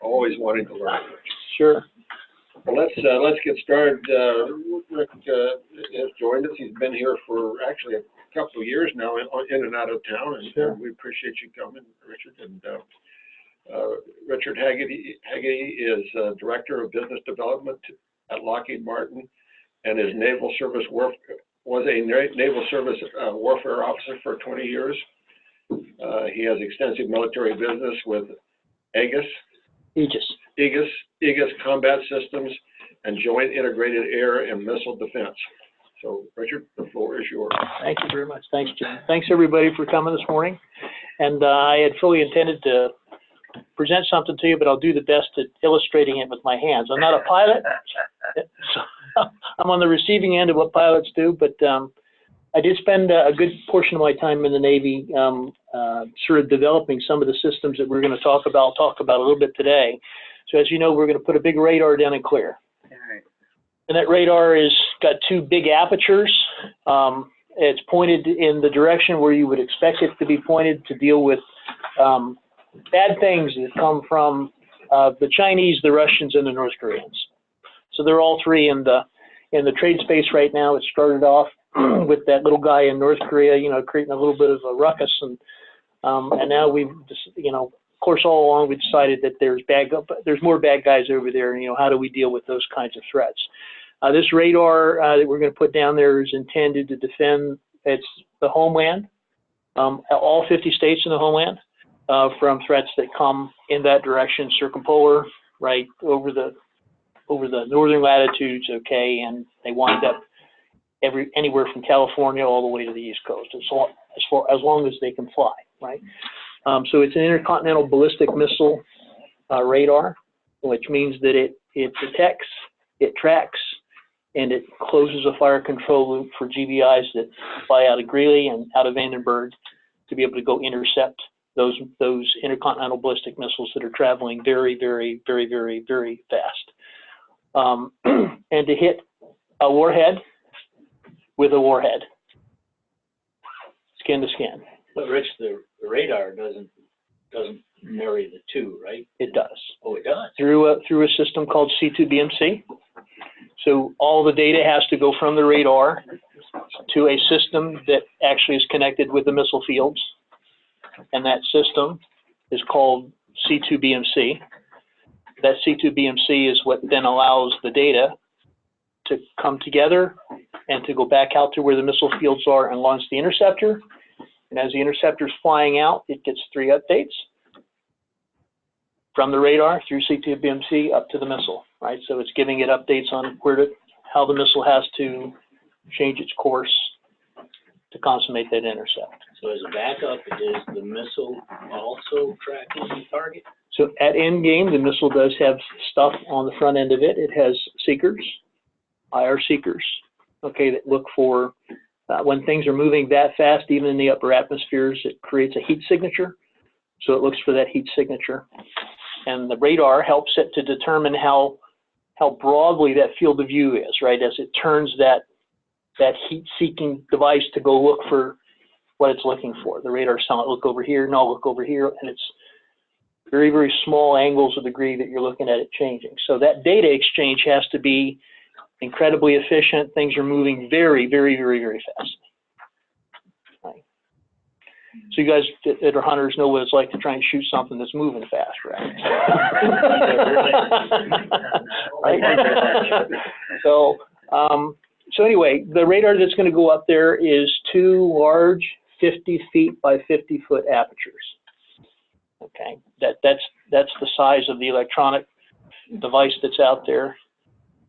always wanting to learn. Sure. Well, let's get started. Rick has joined us. He's been here for actually a couple of years now, in and out of town, and sure. We appreciate you coming, Richard. And Richard Haggerty is Director of Business Development at Lockheed Martin, and is was a Naval Service Warfare Officer for 20 years. He has extensive military business with Aegis Combat Systems, and Joint Integrated Air and Missile Defense. So, Richard, the floor is yours. Thank you very much. Thanks, Jim. Thanks, everybody, for coming this morning. And I had fully intended to present something to you, but I'll do the best at illustrating it with my hands. I'm not a pilot, so I'm on the receiving end of what pilots do, but I did spend a good portion of my time in the Navy sort of developing some of the systems that we're going to talk about a little bit today. So as you know, we're going to put a big radar down in Clear. All right. And that radar is got two big apertures. It's pointed in the direction where you would expect it to be pointed to deal with bad things that come from the Chinese, the Russians, and the North Koreans. So they're all three in the trade space right now. It started off with that little guy in North Korea, creating a little bit of a ruckus, and now we've just, of course, all along we decided that there's more bad guys over there, and how do we deal with those kinds of threats? This radar that we're going to put down there is intended to defend the homeland, all 50 states in the homeland, from threats that come in that direction, circumpolar, right over the northern latitudes, okay, and they wind up anywhere from California all the way to the East Coast, as long as they can fly, right? So it's an intercontinental ballistic missile radar, which means that it detects, it tracks, and it closes a fire control loop for GBIs that fly out of Greeley and out of Vandenberg to be able to go intercept those intercontinental ballistic missiles that are traveling very, very, very, very, very fast. And to hit a warhead with a warhead, skin to skin. But Rich, the radar doesn't marry the two, right? It does. Oh, it does. Through a system called C2BMC. So all the data has to go from the radar to a system that actually is connected with the missile fields, and that system is called C2BMC. That C2BMC is what then allows the data to come together and to go back out to where the missile fields are and launch the interceptor. And as the interceptor is flying out, it gets 3 updates from the radar through C2BMC up to the missile, right? So it's giving it updates on how the missile has to change its course to consummate that intercept. So as a backup, is the missile also tracking the target? So at end game, the missile does have stuff on the front end of it. It has seekers, IR seekers, okay, that look for when things are moving that fast, even in the upper atmospheres, it creates a heat signature. So it looks for that heat signature. And the radar helps it to determine how broadly that field of view is, right? As it turns that heat-seeking device to go look for what it's looking for. The radar's telling it, look over here, no, look over here, and it's very, very small angles of degree that you're looking at it changing. So that data exchange has to be incredibly efficient. Things are moving very, very, very, very fast. Right. So you guys that are hunters know what it's like to try and shoot something that's moving fast, right? Right? So anyway, the radar that's going to go up there is 2 large 50 feet by 50 foot apertures. Okay, that's the size of the electronic device that's out there.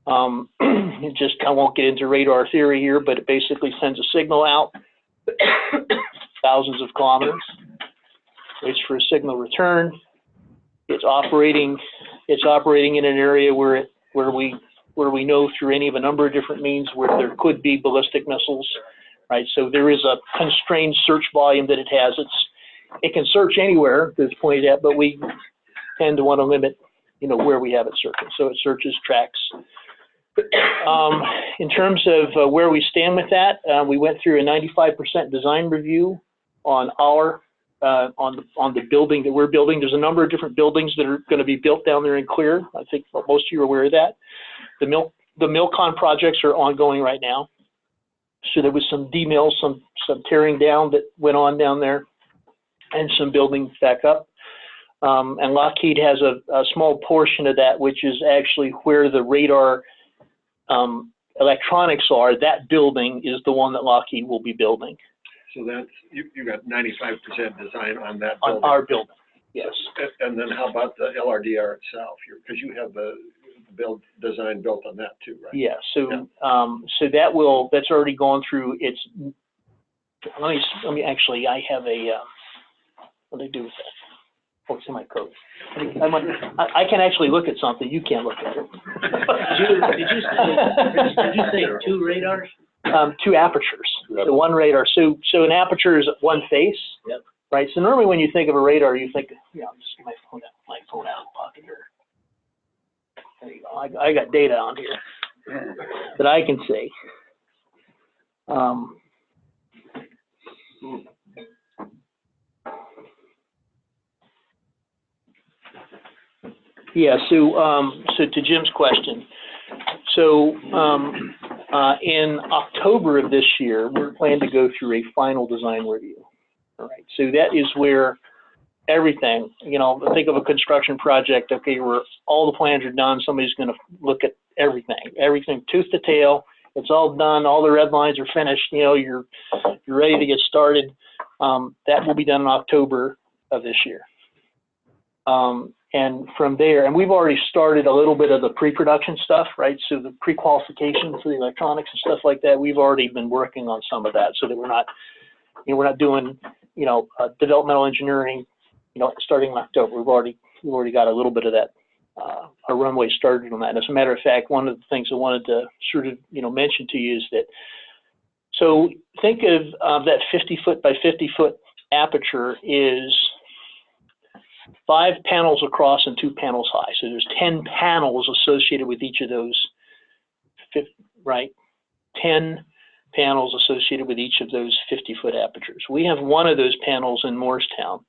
I won't get into radar theory here, but it basically sends a signal out thousands of kilometers, waits for a signal return. It's operating in an area where we know through any of a number of different means where there could be ballistic missiles, right? So there is a constrained search volume that it has. It can search anywhere that it's pointed at, but we tend to want to limit, where we have it searching. So it searches, tracks. In terms of where we stand with that, we went through a 95% design review on our on the building that we're building. There's a number of different buildings that are going to be built down there in Clear. I think most of you are aware of that. The Milcon projects are ongoing right now. So there was some demill, some tearing down that went on down there, and some building back up. And Lockheed has a small portion of that, which is actually where the radar electronics are. That building is the one that Lockheed will be building. So that's, you got 95% design on that On building. our building, yes. And then how about the LRDR itself? Because you have the design built on that too, right? Yeah, so Yeah. so that's already gone through its, let me actually, I have a, what do I do with that? Oh, it's in my code. I can actually look at something, you can't look at it. Did you say 2 radars? 2 apertures, the 1 radar. So an aperture is 1 face, Yep. right? So normally when you think of a radar, you think, just get my phone out of the pocket here. There you go. I got data on here that I can see. Yeah, so to Jim's question, so in October of this year, we're planning to go through a final design review. All right, so that is where everything, think of a construction project, okay, where all the plans are done, somebody's going to look at everything tooth to tail, it's all done, all the red lines are finished, you're ready to get started. That will be done in October of this year. And from there, and we've already started a little bit of the pre-production stuff, right? So the pre-qualification for the electronics and stuff like that, we've already been working on some of that so that we're not doing, developmental engineering, starting in October. We've already got a little bit of that, our runway started on that. And as a matter of fact, one of the things I wanted to sort of, mention to you is that, so think of that 50-foot by 50-foot aperture is 5 panels across and 2 panels high. So there's 10 panels associated with each of those, right? 10 panels associated with each of those 50-foot apertures. We have one of those panels in Morristown,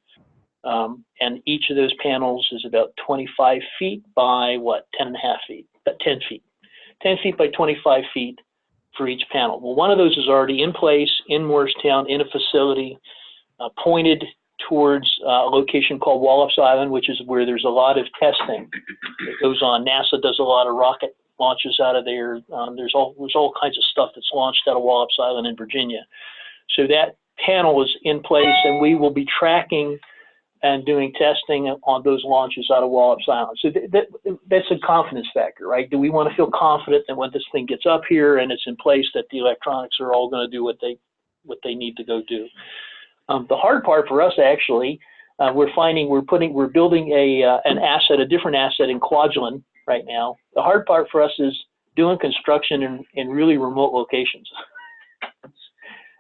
and each of those panels is about 25 feet by 10.5 feet, but 10 feet. 10 feet by 25 feet for each panel. Well, one of those is already in place in Morristown in a facility pointed towards a location called Wallops Island, which is where there's a lot of testing that goes on. NASA does a lot of rocket launches out of there. There's all kinds of stuff that's launched out of Wallops Island in Virginia. So that panel is in place, and we will be tracking and doing testing on those launches out of Wallops Island. So that's a confidence factor, right? Do we want to feel confident that when this thing gets up here and it's in place that the electronics are all going to do what they need to go do? The hard part for us, actually, we're building a different asset in Kwajalein right now. The hard part for us is doing construction in really remote locations.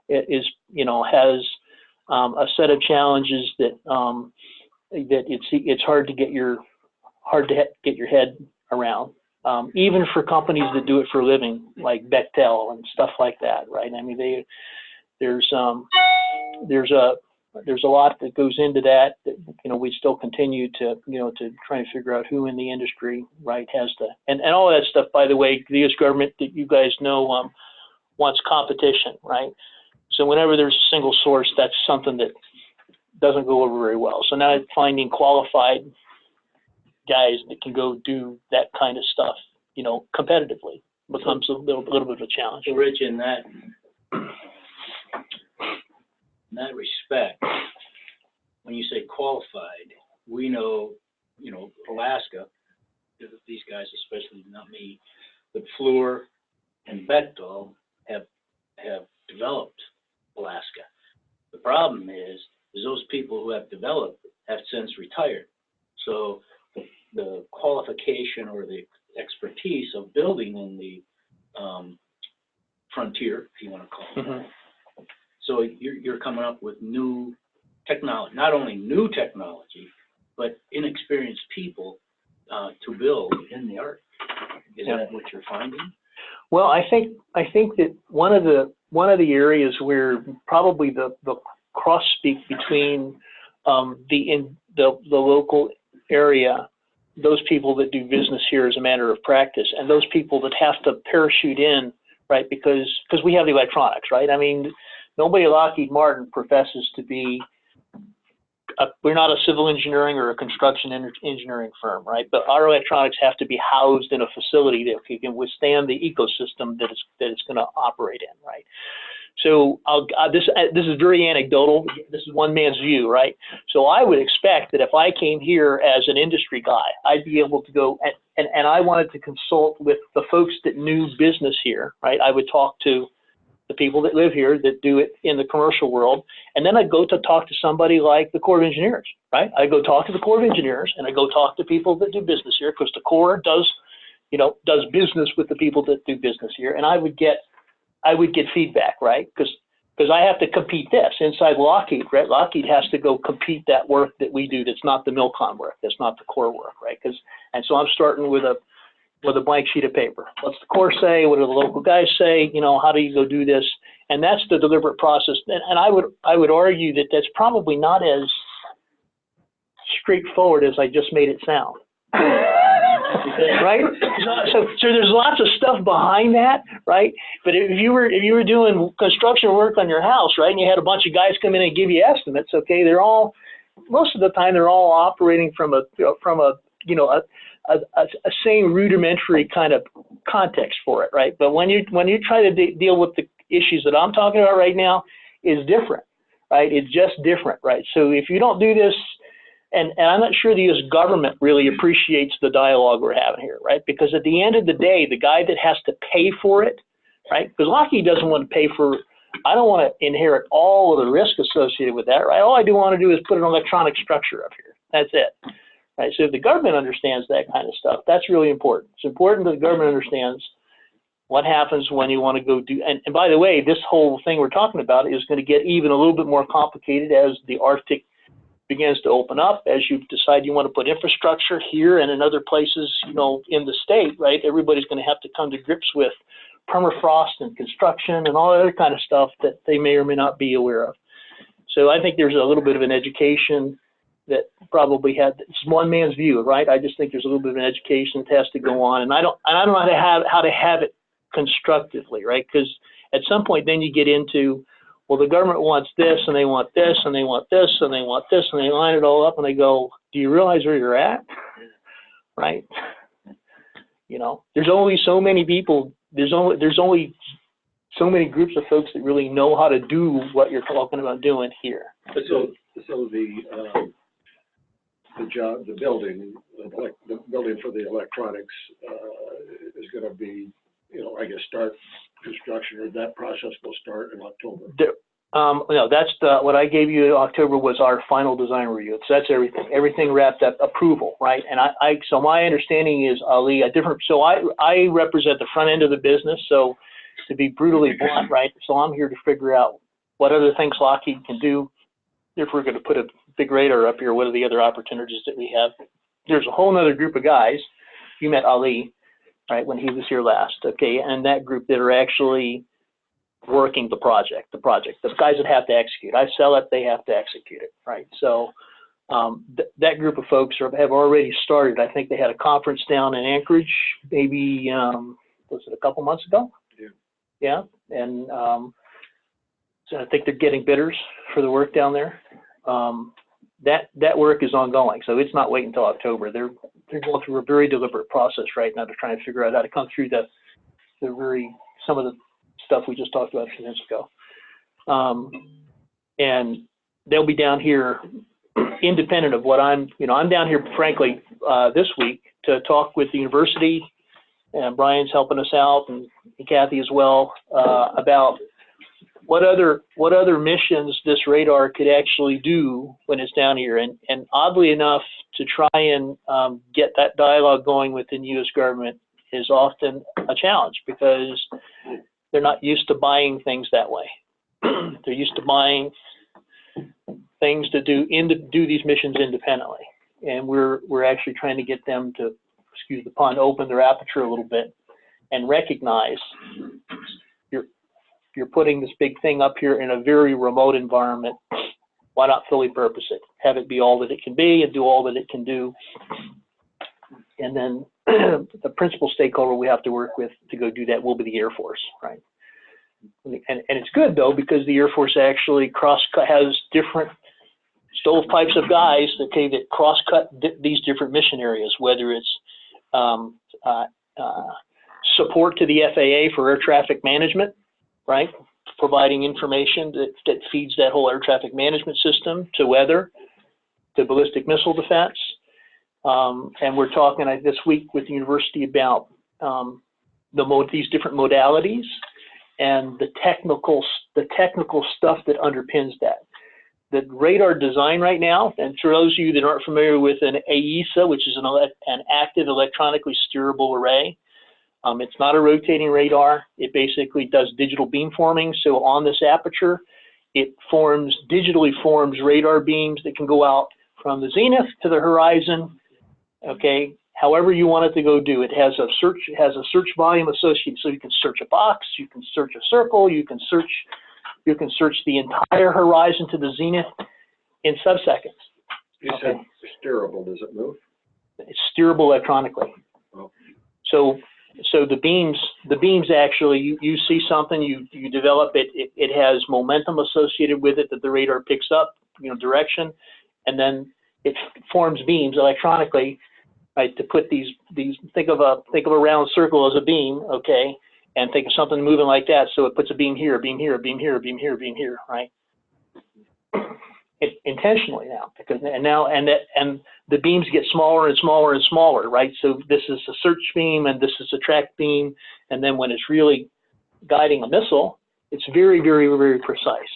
It is, has a set of challenges that it's hard to get your head around. Even for companies that do it for a living, like Bechtel and stuff like that, right? I mean, there's a lot that goes into that we still continue to try and figure out who in the industry, right, has to, and all of that stuff, by the way, the U.S. government, that you guys know, wants competition, right? So whenever there's a single source, that's something that doesn't go over very well. So now finding qualified guys that can go do that kind of stuff, competitively becomes a little bit of a challenge. So Rich, in that respect, when you say qualified, we know, Alaska, these guys, especially not me, but Fluor and Bechtel have developed Alaska. The problem is those people who have developed have since retired. So the qualification or the expertise of building in the frontier, if you want to call it that. So you're coming up with new technology, not only new technology, but inexperienced people to build in the Arctic. Is that what you're finding? Well, I think that one of the areas where probably the cross speak between the local area, those people that do business here as a matter of practice, and those people that have to parachute in, right? Because we have the electronics, right? I mean, nobody at Lockheed Martin professes to be. We're not a civil engineering or a construction engineering firm, right? But our electronics have to be housed in a facility that can withstand the ecosystem that it's going to operate in, right? So this is very anecdotal. This is one man's view, right? So I would expect that if I came here as an industry guy, I'd be able to go and I wanted to consult with the folks that knew business here, right? I would talk to the people that live here that do it in the commercial world, and then I'd go to talk to somebody like the Corps of Engineers, right? I go talk to the Corps of Engineers, and I go talk to people that do business here, because the Corps does business with the people that do business here, and I would get feedback, right? Because I have to compete this inside Lockheed, right? Lockheed has to go compete that work that we do. That's not the Milcom work. That's not the Corps work, right? And so I'm starting with a blank sheet of paper. What's the Corps say? What do the local guys say? How do you go do this? And that's the deliberate process. And I would argue that that's probably not as straightforward as I just made it sound. Right? So there's lots of stuff behind that, right? But if you were doing construction work on your house, right, and you had a bunch of guys come in and give you estimates, okay, most of the time they're all operating from a same rudimentary kind of context for it, right? But when you try to deal with the issues that I'm talking about right now, is different, right? It's just different, right? So if you don't do this, and I'm not sure the U.S. government really appreciates the dialogue we're having here, right? Because at the end of the day, the guy that has to pay for it, right? Because Lockheed doesn't want to pay for. I don't want to inherit all of the risk associated with that, right? All I do want to do is put an electronic structure up here. That's it. Right, so if the government understands that kind of stuff, that's really important. It's important that the government understands what happens when you want to go do, and by the way, this whole thing we're talking about is going to get even a little bit more complicated as the Arctic begins to open up, as you decide you want to put infrastructure here and in other places, in the state, right? Everybody's going to have to come to grips with permafrost and construction and all that other kind of stuff that they may or may not be aware of. So I think there's a little bit of an education that probably it's one man's view, right? I just think there's a little bit of an education that has to go on, and I don't know how to have it constructively, right? Because at some point then you get into, well, the government wants this, and they want this, and they want this, and they want this, and they line it all up, and they go, do you realize where you're at? Right? There's only so many people. There's only so many groups of folks that really know how to do what you're talking about doing here. So the building for the electronics is going to be, I guess, start construction, or that process will start in October. No, that's what I gave you in October was our final design review. So that's everything wrapped up, approval, right? And so my understanding is, Ali, so I represent the front end of the business. So to be brutally blunt, right? So I'm here to figure out what other things Lockheed can do. If we're going to put a big radar up here, what are the other opportunities that we have? There's a whole other group of guys. You met Ali, right, when he was here last, okay, and that group that are actually working the project, the guys that have to execute. I sell it, they have to execute it, right? So that group of folks have already started. I think they had a conference down in Anchorage, maybe, was it a couple months ago? Yeah, and so I think they're getting bidders for the work down there. That work is ongoing, so it's not waiting until October. They're going through a very deliberate process right now to try and figure out how to come through some of the stuff we just talked about a few minutes ago. And they'll be down here independent of what I'm down here, frankly, this week to talk with the university, and Brian's helping us out, and Kathy as well, about what other missions this radar could actually do when it's down here. And oddly enough, to try and get that dialogue going within the U.S. government is often a challenge, because they're not used to buying things that way. They're used to buying things to do these missions independently. And we're actually trying to get them to, excuse the pun, open their aperture a little bit and recognize you're putting this big thing up here in a very remote environment. Why not fully purpose it? Have it be all that it can be and do all that it can do. And then the principal stakeholder we have to work with to go do that will be the Air Force, right? And it's good though, because the Air Force actually has different stovepipes of guys, okay, that cross-cut these different mission areas, whether it's support to the FAA for air traffic management, right? Providing information that feeds that whole air traffic management system, to weather, to ballistic missile defense. And we're talking this week with the university about these different modalities and the technical stuff that underpins that. The radar design right now, and for those of you that aren't familiar with an AESA, which is an active electronically steerable array, it's not a rotating radar. It basically does digital beamforming. So on this aperture, it digitally forms radar beams that can go out from the zenith to the horizon. Okay, however you want it to go do. It has a search volume associated, so you can search a box, you can search a circle, you can search the entire horizon to the zenith in subseconds. You said steerable. Does it move? It's steerable electronically. Oh. So the beams actually, you see something, you develop it, it has momentum associated with it that the radar picks up, direction, and then it forms beams electronically, right, to put these think of a round circle as a beam, okay, and think of something moving like that, so it puts a beam here, a beam here, a beam here, a beam here, a beam here, right? It intentionally now, because and the beams get smaller and smaller and smaller, right? So this is a search beam and this is a track beam, and then when it's really guiding a missile, it's very, very, very precise,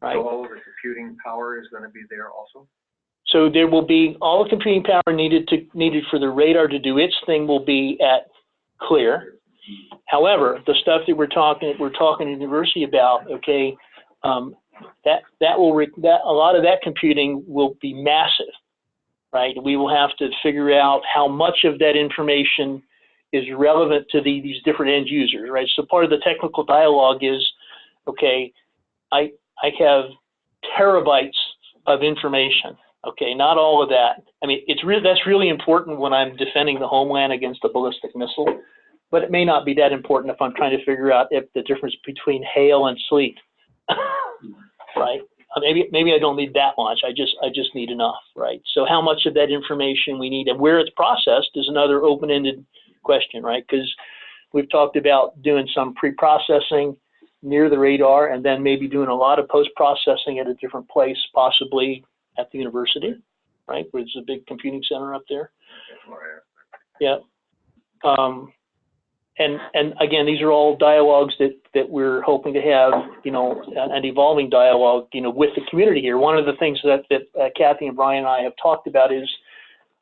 right? So all of the computing power is going to be there also? So there will be all the computing power needed for the radar to do its thing will be at clear. However, the stuff that we're talking to the university about, okay, that a lot of that computing will be massive, right? We will have to figure out how much of that information is relevant to these different end users, right? So part of the technical dialogue is, okay, I have terabytes of information. Okay, not all of that. I mean, that's really important when I'm defending the homeland against a ballistic missile, but it may not be that important if I'm trying to figure out if the difference between hail and sleet. Right? Maybe I don't need that much. I just need enough, right? So how much of that information we need and where it's processed is another open-ended question, right? Because we've talked about doing some pre-processing near the radar and then maybe doing a lot of post-processing at a different place, possibly at the university, right? Where there's a big computing center up there. Yeah. And again, these are all dialogues that we're hoping to have, an evolving dialogue, with the community here. One of the things that Kathy and Brian and I have talked about is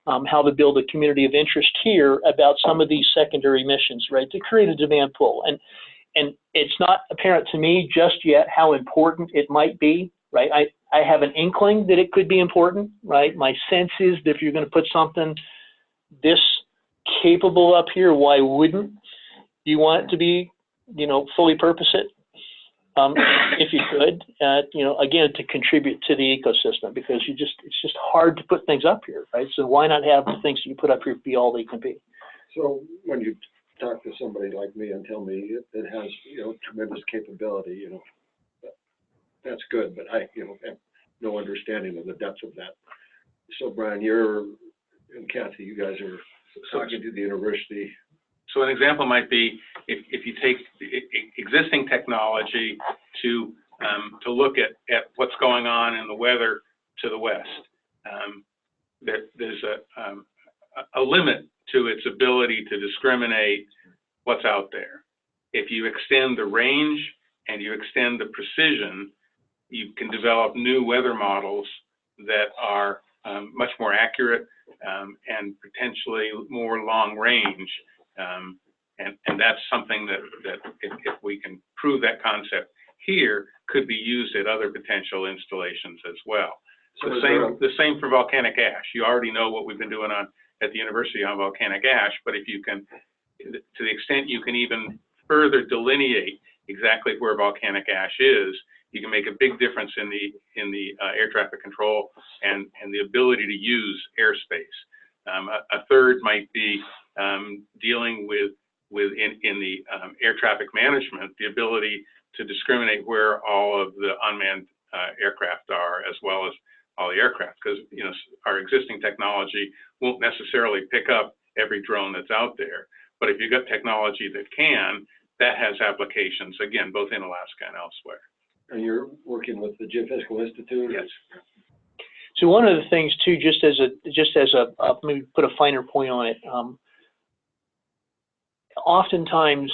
how to build a community of interest here about some of these secondary missions, right? To create a demand pool. And it's not apparent to me just yet how important it might be, right? I have an inkling that it could be important, right? My sense is that if you're going to put something this capable up here, why wouldn't you want it to be, fully purpose it, if you could, again, to contribute to the ecosystem, because it's just hard to put things up here, right? So why not have the things that you put up here be all they can be? So when you talk to somebody like me and tell me it has, tremendous capability, that's good, but I, have no understanding of the depths of that. So Brian, and Kathy, you guys are talking to the university. So an example might be if you take existing technology to look at what's going on in the weather to the west. There's a limit to its ability to discriminate what's out there. If you extend the range and you extend the precision, you can develop new weather models that are much more accurate and potentially more long range. And that's something that if we can prove that concept here, could be used at other potential installations as well. So the same for volcanic ash. You already know what we've been doing at the university on volcanic ash, but if you can, to the extent you can even further delineate exactly where volcanic ash is, you can make a big difference in the air traffic control and the ability to use airspace. A third might be dealing with in the air traffic management, the ability to discriminate where all of the unmanned aircraft are, as well as all the aircraft, because our existing technology won't necessarily pick up every drone that's out there. But if you've got technology that can, that has applications, again, both in Alaska and elsewhere. And you're working with the Geophysical Institute? Yes. So one of the things too, just as a maybe put a finer point on it. Oftentimes,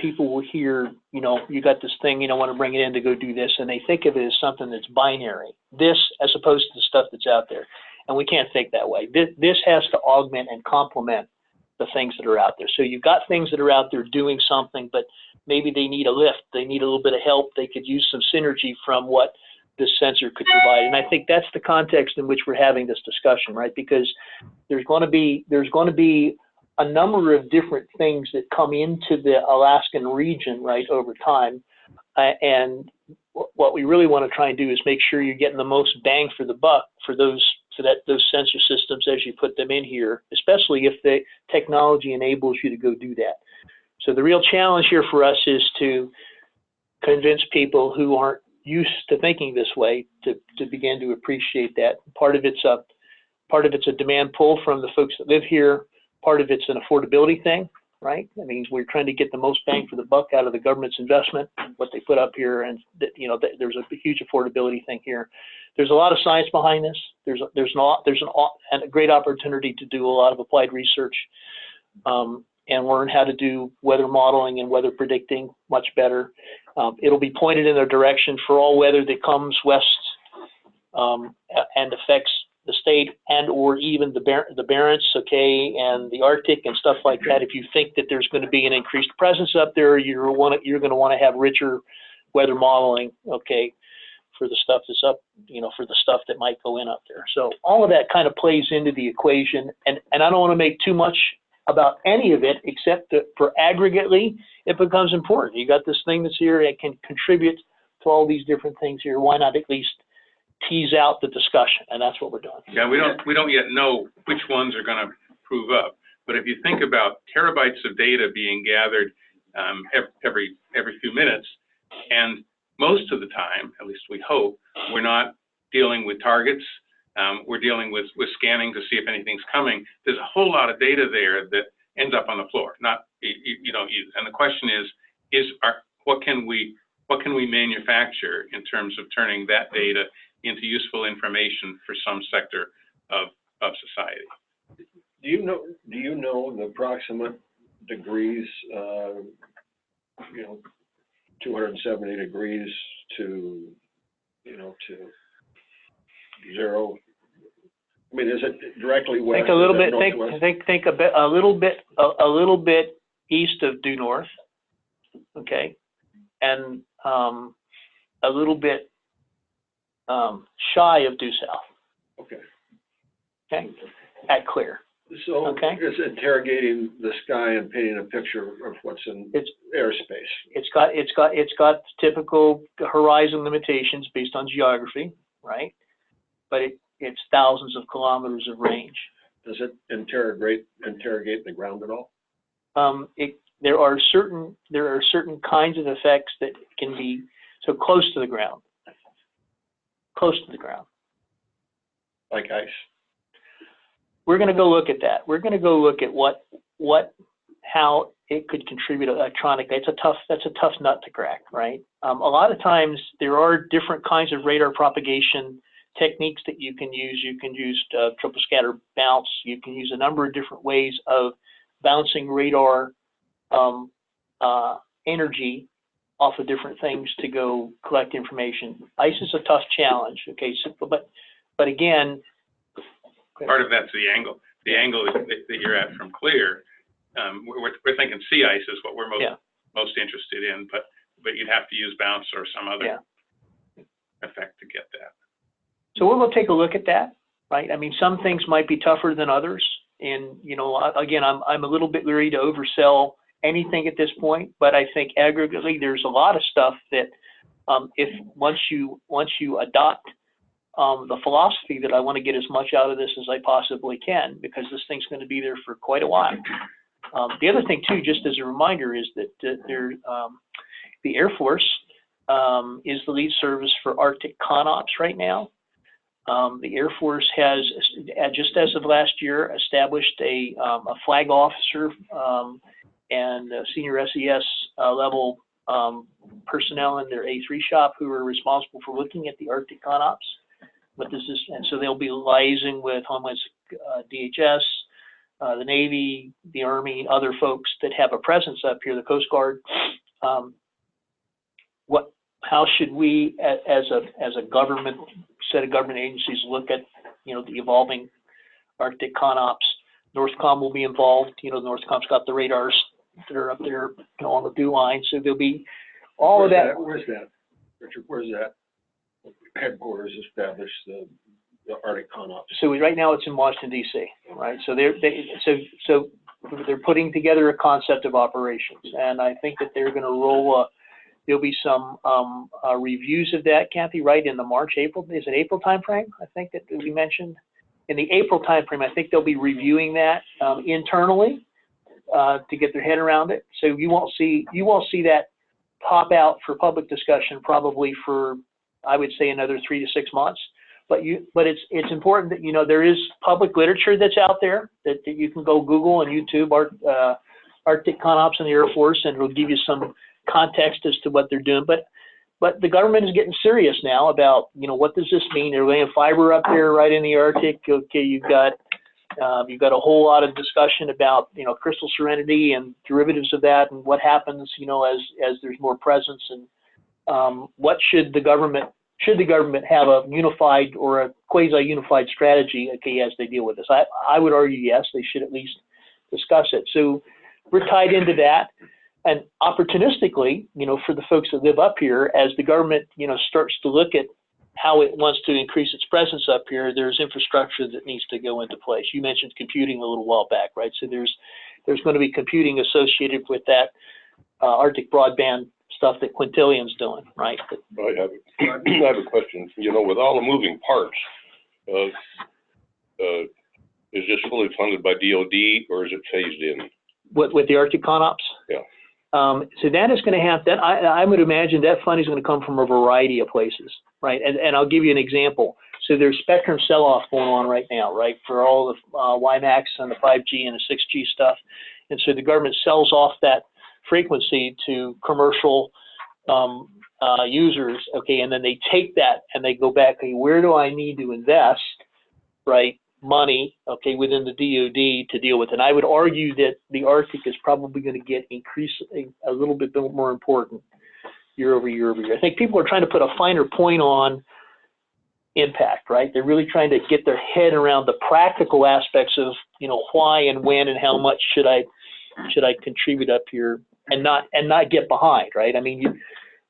people will hear, you got this thing, want to bring it in to go do this, and they think of it as something that's binary. This, as opposed to the stuff that's out there, and we can't think that way. This has to augment and complement the things that are out there. So you've got things that are out there doing something, but maybe they need a lift, they need a little bit of help, they could use some synergy from what this sensor could provide. And I think that's the context in which we're having this discussion, right? Because there's going to be a number of different things that come into the Alaskan region, right, over time. And what we really want to try and do is make sure you're getting the most bang for the buck for those sensor systems as you put them in here, especially if the technology enables you to go do that. So the real challenge here for us is to convince people who aren't used to thinking this way to begin to appreciate that. Part of it's a demand pull from the folks that live here. Part of it's an affordability thing, right? I mean, we're trying to get the most bang for the buck out of the government's investment, what they put up here, and there's a huge affordability thing here. There's a lot of science behind this. There's a great opportunity to do a lot of applied research and learn how to do weather modeling and weather predicting much better. It'll be pointed in a direction for all weather that comes west and affects the state and or even the Barents, okay, and the Arctic and stuff like that. If you think that there's going to be an increased presence up there, you're going to want to have richer weather modeling, okay, for the stuff that's up, for the stuff that might go in up there. So all of that kind of plays into the equation, and I don't want to make too much about any of it, except that for aggregately, it becomes important. You got this thing that's here, it can contribute to all these different things here. Why not at least tease out the discussion? And that's what we're doing. Yeah, we don't yet know which ones are going to prove up. But if you think about terabytes of data being gathered every few minutes, and most of the time, at least we hope, we're not dealing with targets. We're dealing with scanning to see if anything's coming. There's a whole lot of data there that ends up on the floor, not you don't use. And the question is what can we manufacture in terms of turning that data into useful information for some sector of society? Do you know the approximate degrees? 270 degrees to zero. I mean, is it directly west? Think a little bit. Think a little bit east of due north. Okay, and a little bit shy of due south. Okay. Okay. At clear. So okay. It's interrogating the sky and painting a picture of what's in airspace. It's got typical horizon limitations based on geography, right? But it's thousands of kilometers of range. Does it interrogate the ground at all? There are certain kinds of effects that can be so close to the ground. Close to the ground. Like ice. We're going to go look at that. We're going to go look at how it could contribute electronically. That's a tough nut to crack, right? A lot of times there are different kinds of radar propagation techniques that you can use. You can use triple scatter bounce. You can use a number of different ways of bouncing radar energy off of different things to go collect information. Ice is a tough challenge. Okay, so, but again. Part of that's the angle. The angle that you're at from clear. We're thinking sea ice is what we're most interested in, but you'd have to use bounce or some other effect to get that. So we'll take a look at that, right? I mean, some things might be tougher than others, and again, I'm a little bit leery to oversell anything at this point, but I think aggregately there's a lot of stuff that if once you adopt the philosophy that I want to get as much out of this as I possibly can, because this thing's going to be there for quite a while. The other thing too, just as a reminder, is that the Air Force is the lead service for Arctic ConOps right now. The Air Force has, just as of last year, established a flag officer and senior SES level personnel in their A3 shop who are responsible for looking at the Arctic ConOps. What does this, and so they'll be liaising with Homeland DHS, the Navy, the Army, other folks that have a presence up here, the Coast Guard. How should we, as a government, set of government agencies, look at, you know, the evolving Arctic ConOps? NORTHCOM will be involved. You know, NORTHCOM's got the radars that are up there, you know, on the dew line, so there'll be all of that. Where's that, Richard? Where's that headquarters established, the Arctic ConOps? So right now it's in Washington D.C., right? So they're putting together a concept of operations, and I think that they're going to roll. There'll be some reviews of that, Kathy, right, in the March, April, is it April timeframe? I think that we mentioned in the April timeframe. I think they'll be reviewing that internally to get their head around it. So you won't see that pop out for public discussion probably for, I would say, another 3 to 6 months. But it's important that, you know, there is public literature that's out there that you can go Google and YouTube Arctic ConOps in the Air Force, and it'll give you some context as to what they're doing. But the government is getting serious now about, you know, what does this mean? They're laying fiber up there right in the Arctic. Okay, you've got a whole lot of discussion about, you know, crystal serenity and derivatives of that, and what happens, you know, as there's more presence, and what should the government have a unified or a quasi-unified strategy, okay, as they deal with this? I would argue yes, they should at least discuss it. So we're tied into that. And opportunistically, you know, for the folks that live up here, as the government, you know, starts to look at how it wants to increase its presence up here, there's infrastructure that needs to go into place. You mentioned computing a little while back, right? So there's going to be computing associated with that Arctic broadband stuff that Quintillion's doing, right? I have a question. You know, with all the moving parts, is this fully funded by DOD, or is it phased in? With the Arctic ConOps? Yeah. So that is going to have that. I would imagine that funding is going to come from a variety of places, right? And I'll give you an example. So there's spectrum sell-off going on right now, right, for all the WiMAX and the 5G and the 6G stuff. And so the government sells off that frequency to commercial users, okay, and then they take that and they go back, okay, where do I need to invest, right, money, okay, within the DoD to deal with it. And I would argue that the Arctic is probably going to get increasingly a little bit more important year over year over year. I think people are trying to put a finer point on impact, right? They're really trying to get their head around the practical aspects of, you know, why and when and how much should I contribute up here, and not get behind, right? I mean,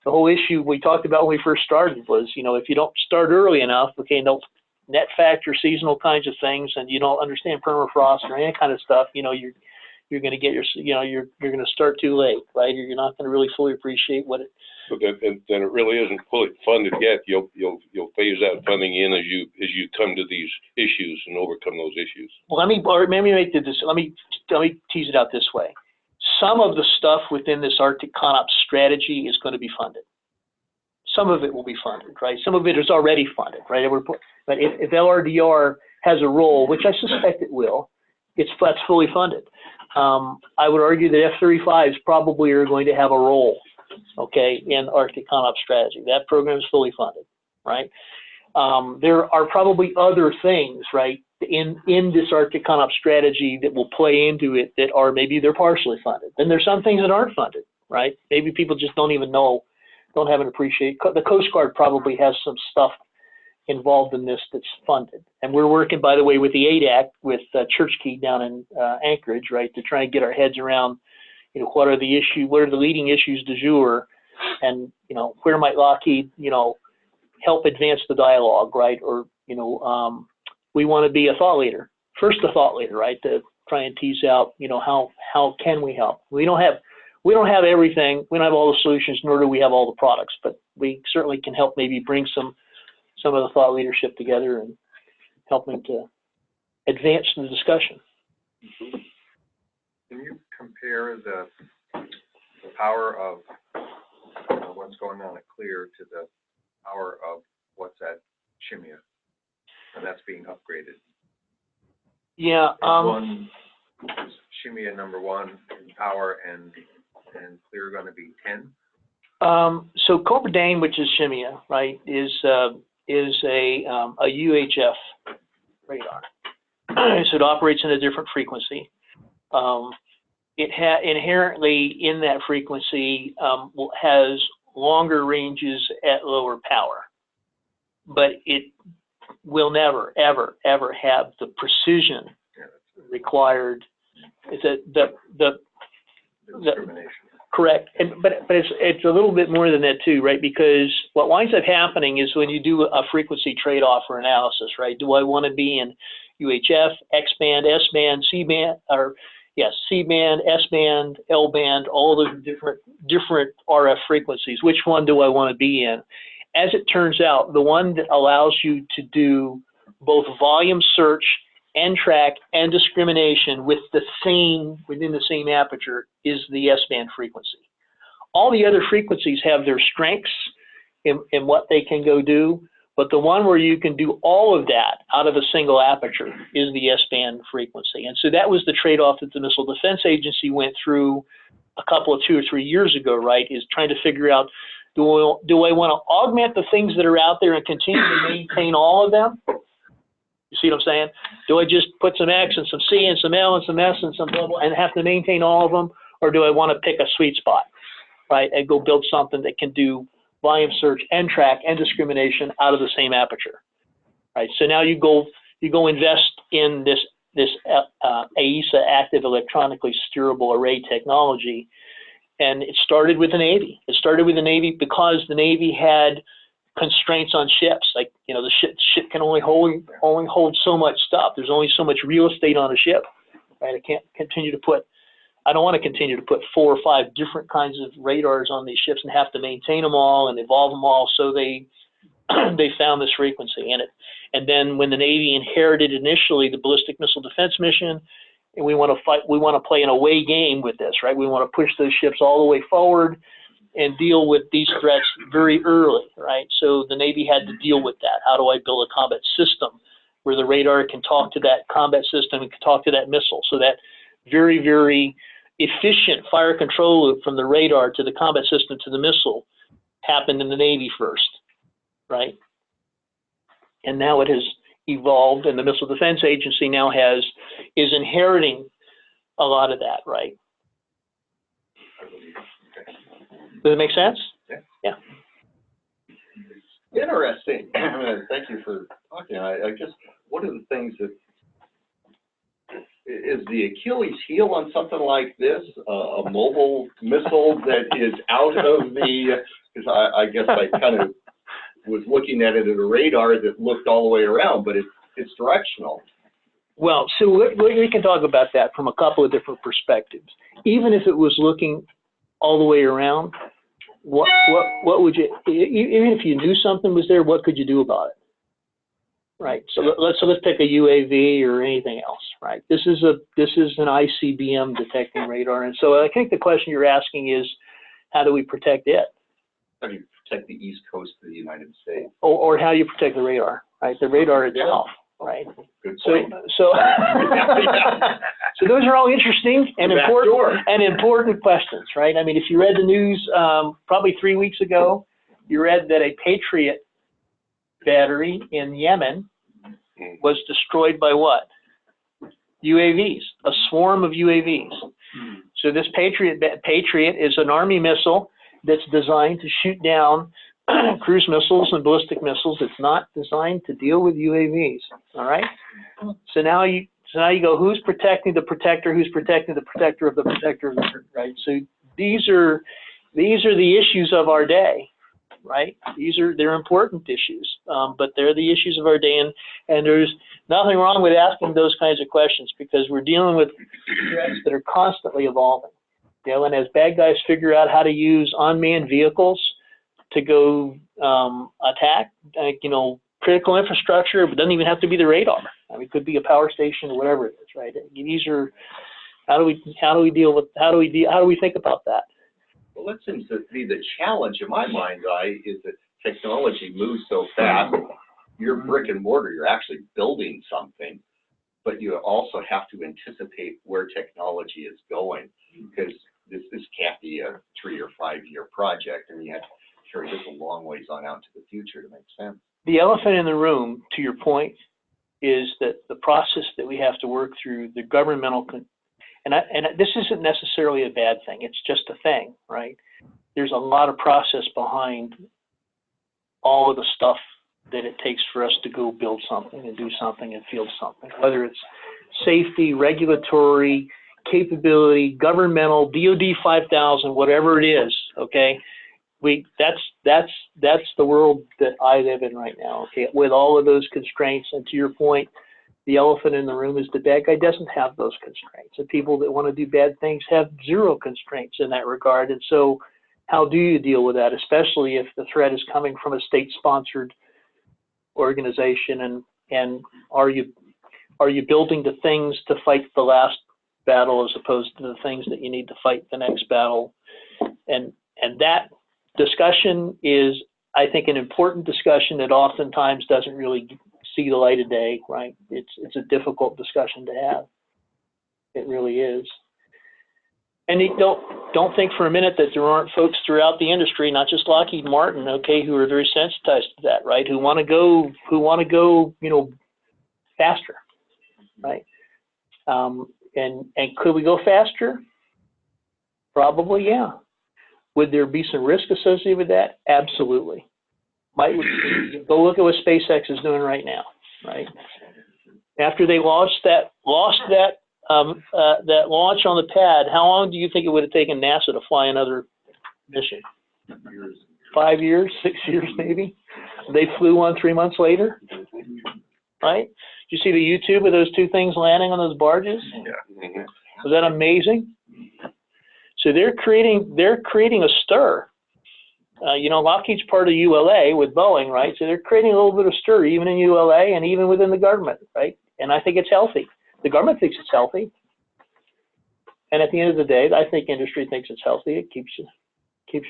the whole issue we talked about when we first started was, you know, if you don't start early enough, okay, no net factor, seasonal kinds of things, and you don't understand permafrost or any kind of stuff, you know, you're going to get you're going to start too late, right? You're not going to really fully appreciate what it. So then it really isn't fully funded yet. You'll phase that funding in as you come to these issues and overcome those issues. Well, let me tease it out this way. Some of the stuff within this Arctic ConOps strategy is going to be funded. Some of it will be funded, right? Some of it is already funded, right? But if LRDR has a role, which I suspect it will, that's fully funded. I would argue that F-35s probably are going to have a role, okay, in Arctic ConOps strategy. That program is fully funded, right? There are probably other things, right, in this Arctic ConOps strategy that will play into it that are maybe they're partially funded. Then there's some things that aren't funded, right? Maybe people just don't even know, don't have an appreciation. The Coast Guard probably has some stuff involved in this that's funded. And we're working, by the way, with the ADAC, with Church Key down in Anchorage, right, to try and get our heads around, you know, what are the leading issues du jour, and, you know, where might Lockheed, you know, help advance the dialogue, right? Or, you know, we want to be a thought leader, first a thought leader, right, to try and tease out, you know, how can we help? We we don't have everything, we don't have all the solutions, nor do we have all the products, but we certainly can help maybe bring some of the thought leadership together and helping to advance the discussion. Can you compare the power of what's going on at Clear to the power of what's at Shimia? And that's being upgraded. Yeah. One is Shimia number 1 in power and Clear going to be 10? So Cobra Dane, which is Shimia, right, is a UHF radar. So it operates in a different frequency. It inherently in that frequency has longer ranges at lower power, but it will never, ever, ever have the precision required. Discrimination. Correct, but it's a little bit more than that too, right? Because what winds up happening is when you do a frequency trade-off or analysis, right? Do I want to be in UHF, X-band, S-band, C-band, or yes, C-band, S-band, L-band, all those different RF frequencies? Which one do I want to be in? As it turns out, the one that allows you to do both volume search and track and discrimination within the same aperture is the S-band frequency. All the other frequencies have their strengths in what they can go do, but the one where you can do all of that out of a single aperture is the S-band frequency. And so that was the trade-off that the Missile Defense Agency went through a couple of 2 or 3 years ago, right, is trying to figure out, do I want to augment the things that are out there and continue to maintain all of them? You see what I'm saying? Do I just put some X and some C and some L and some S and some blah, blah, and have to maintain all of them? Or do I want to pick a sweet spot, right, and go build something that can do volume search and track and discrimination out of the same aperture, right? So now you go invest in this AESA active electronically steerable array technology, and it started with the Navy. It started with the Navy because the Navy had constraints on ships. Like, you know, the ship can only hold so much stuff. There's only so much real estate on a ship, right? I don't want to continue to put 4 or 5 different kinds of radars on these ships and have to maintain them all and evolve them all. So they found this frequency in it. And then when the Navy inherited initially the ballistic missile defense mission, and we want to play an away game with this, right? We want to push those ships all the way forward and deal with these threats very early, right? So the Navy had to deal with that. How do I build a combat system where the radar can talk to that combat system and can talk to that missile? So that very, very efficient fire control loop from the radar to the combat system to the missile happened in the Navy first, right? And now it has evolved, and the Missile Defense Agency now is inheriting a lot of that, right? Does it make sense? Yeah. Interesting. Thank you for talking. I guess one of the things that is the Achilles heel on something like this, a mobile missile that is out of the, because I guess I kind of was looking at it at a radar that looked all the way around, but it's directional. Well, so we can talk about that from a couple of different perspectives. Even if it was looking all the way around, what would you, even if you knew something was there, what could you do about it? Right. So let's pick a UAV or anything else. Right. This is an ICBM detecting radar, and so I think the question you're asking is, how do we protect it? How do you protect the East Coast of the United States? Or how do you protect the radar? Right. The radar itself. Right. Good point. So those are all interesting and important questions, right? I mean, if you read the news probably 3 weeks ago, you read that a Patriot battery in Yemen was destroyed by what? UAVs, a swarm of UAVs. So this Patriot is an Army missile that's designed to shoot down cruise missiles and ballistic missiles. It's not designed to deal with UAVs. All right. So now you go, who's protecting the protector? Who's protecting the protector of the protector of the, right? So these are the issues of our day, right? They're important issues, but they're the issues of our day, and there's nothing wrong with asking those kinds of questions because we're dealing with threats that are constantly evolving. You know, and as bad guys figure out how to use unmanned vehicles to go attack, you know, critical infrastructure, but doesn't even have to be the radar. I mean, it could be a power station or whatever it is, right? These are, how do we think about that? Well, that seems to be the challenge in my mind's eye, is that technology moves so fast. You're brick and mortar, you're actually building something, but you also have to anticipate where technology is going, because this can't be a 3 or 5 year project, and you have to carry this a long ways on out to the future to make sense. The elephant in the room, to your point, is that the process that we have to work through, the governmental, and this isn't necessarily a bad thing, it's just a thing, right? There's a lot of process behind all of the stuff that it takes for us to go build something and do something and field something, whether it's safety, regulatory, capability, governmental, DOD 5000, whatever it is, okay? That's the world that I live in right now, okay, with all of those constraints. And to your point, the elephant in the room is the bad guy doesn't have those constraints. The people that want to do bad things have zero constraints in that regard. And so how do you deal with that, especially if the threat is coming from a state-sponsored organization, and are you building the things to fight the last battle as opposed to the things that you need to fight the next battle? And that discussion is, I think, an important discussion that oftentimes doesn't really see the light of day, right? It's a difficult discussion to have. It really is. And you don't think for a minute that there aren't folks throughout the industry, not just Lockheed Martin, okay, who are very sensitized to that, right? Who want to go, you know, faster, right? And could we go faster? Probably, yeah. Would there be some risk associated with that? Absolutely. Go look at what SpaceX is doing right now, right? After they lost that launch on the pad, how long do you think it would have taken NASA to fly another mission? 5 years, 6 years maybe? They flew one 3 months later, right? Did you see the YouTube of those two things landing on those barges? Yeah. Was that amazing? So they're creating a stir. You know, Lockheed's part of ULA with Boeing, right? So they're creating a little bit of stir even in ULA and even within the government, right? And I think it's healthy. The government thinks it's healthy. And at the end of the day, I think industry thinks it's healthy. It keeps you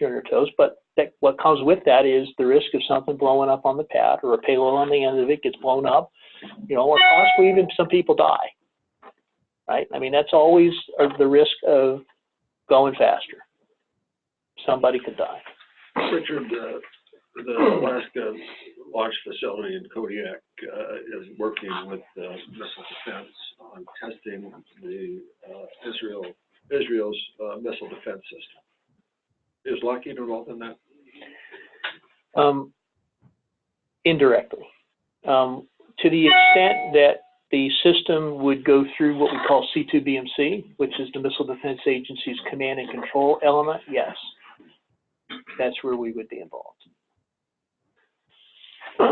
on your toes. But what comes with that is the risk of something blowing up on the pad, or a payload on the end of it gets blown up, you know, or possibly even some people die, right? I mean, that's always the risk of going faster. Somebody could die. Richard, the Alaska launch facility in Kodiak is working with missile defense on testing the Israel's missile defense system. Is Lockheed involved in that? Indirectly. To the extent that the system would go through what we call C2BMC, which is the Missile Defense Agency's command and control element, yes. That's where we would be involved. I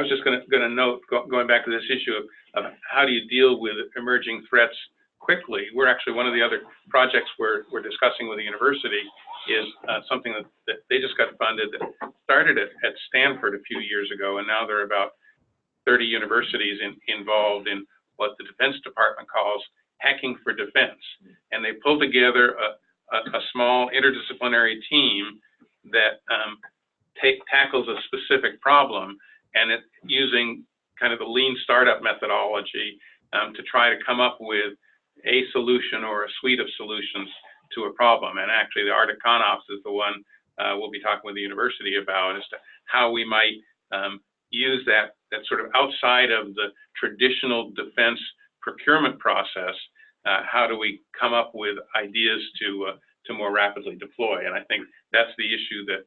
was just going to note, going back to this issue of how do you deal with emerging threats quickly. We're actually, one of the other projects we're discussing with the university is something that they just got funded that started at Stanford a few years ago, and now there are about 30 universities involved in what the Defense Department calls hacking for defense. And they pull together a small interdisciplinary team that tackles a specific problem, and it using kind of the lean startup methodology to try to come up with a solution or a suite of solutions to a problem. And actually the Arctic ConOps is the one we'll be talking with the university about, as to how we might use that sort of outside of the traditional defense procurement process. How do we come up with ideas to more rapidly deploy? And I think that's the issue that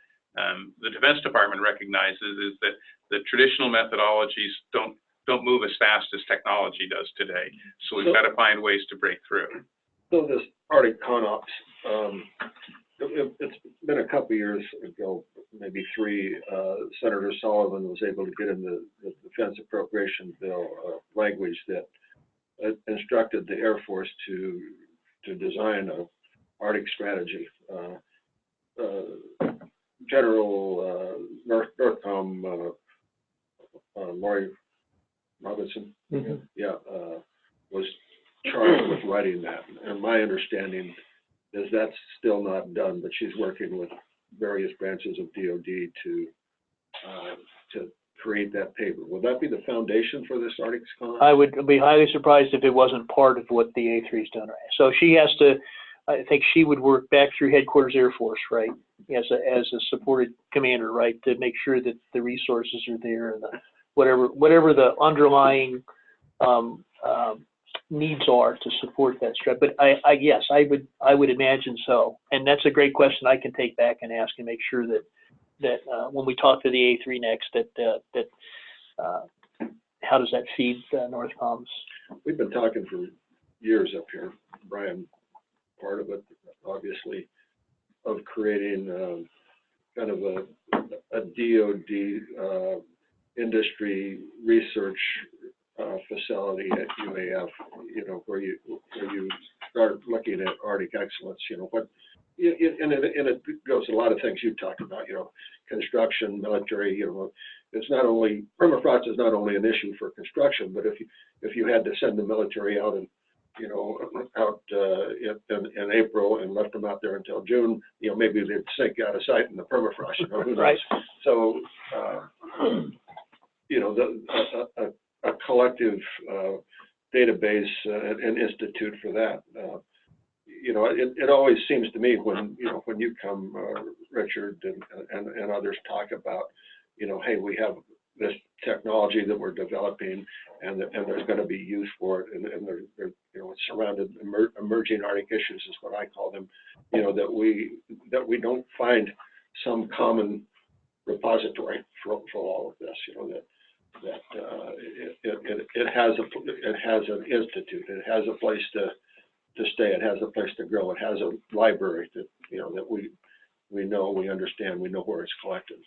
the Defense Department recognizes, is that the traditional methodologies don't move as fast as technology does today. So we've got to find ways to break through. So this Arctic ConOps, it's been a couple years ago, maybe 3, Senator Sullivan was able to get in the Defense Appropriation Bill language that instructed the Air Force to to design a Arctic strategy. General Northcom, Lori Robinson, was charged with writing that. And my understanding is that's still not done, but she's working with various branches of DOD to create that paper. Will that be the foundation for this Arctic Con? I would be highly surprised if it wasn't part of what the A3's done. Right? So she has to, I think she would work back through Headquarters Air Force, right, as a supported commander, right, to make sure that the resources are there and whatever the underlying needs are to support that strat. But yes, I would imagine so. And that's a great question I can take back and ask and make sure that when we talk to the A3 next, that how does that feed Northcom's? We've been talking for years up here, Brian, part of it, obviously, of creating kind of a DOD industry research facility at UAF, where you start looking at Arctic excellence, and it goes to a lot of things you talked about, construction, military, it's not only, permafrost is not only an issue for construction, but if you had to send the military out and, out in April and left them out there until June, maybe they'd sink out of sight in the permafrost, who knows? Right. So, a collective database and institute for that. It always seems to me when you come, Richard and others talk about, hey, we have this technology that we're developing, and there's going to be use for it, and they're it's surrounded emerging Arctic issues is what I call them. That we don't find some common repository for all of this. That it has an institute, it has a place to stay, it has a place to grow, it has a library that that we know, we understand, we know where it's collected.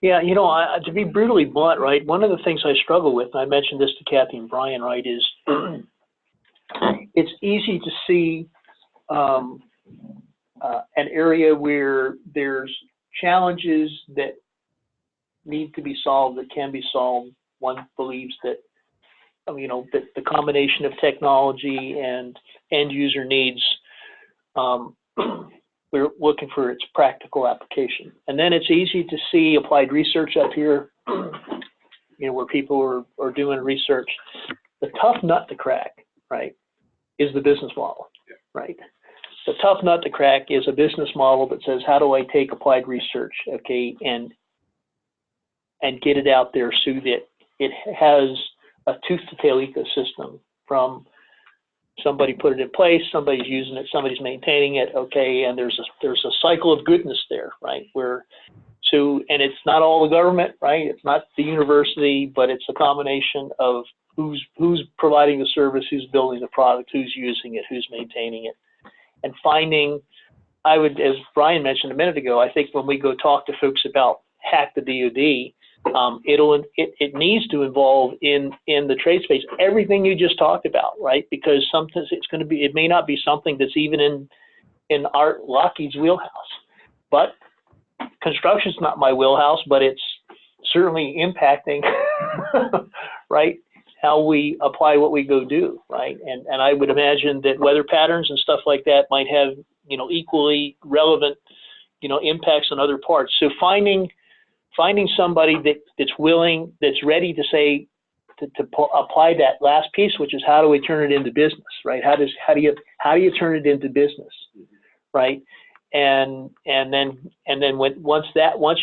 Yeah, to be brutally blunt, right, one of the things I struggle with, and I mentioned this to Kathy and Brian, right, is it's easy to see an area where there's challenges that need to be solved, that can be solved. One believes that, that the combination of technology and end user needs, we're looking for its practical application. And then it's easy to see applied research up here, where people are doing research. The tough nut to crack, right, is the business model, right? The tough nut to crack is a business model that says, how do I take applied research, okay, and get it out there so that it has a tooth-to-tail ecosystem from somebody put it in place, somebody's using it, somebody's maintaining it, okay, and there's a cycle of goodness there, right? And it's not all the government, right? It's not the university, but it's a combination of who's providing the service, who's building the product, who's using it, who's maintaining it, and finding. As Brian mentioned a minute ago, I think when we go talk to folks about hack the DoD, it needs to involve in the trade space everything you just talked about, right? Because sometimes it may not be something that's even in our Lockheed's wheelhouse, but construction's not my wheelhouse, but it's certainly impacting, right, how we apply what we go do, right? And I would imagine that weather patterns and stuff like that might have, equally relevant, impacts on other parts. So finding somebody that's willing, that's ready to say, to apply that last piece, which is how do we turn it into business, right? How do you turn it into business, right? And then once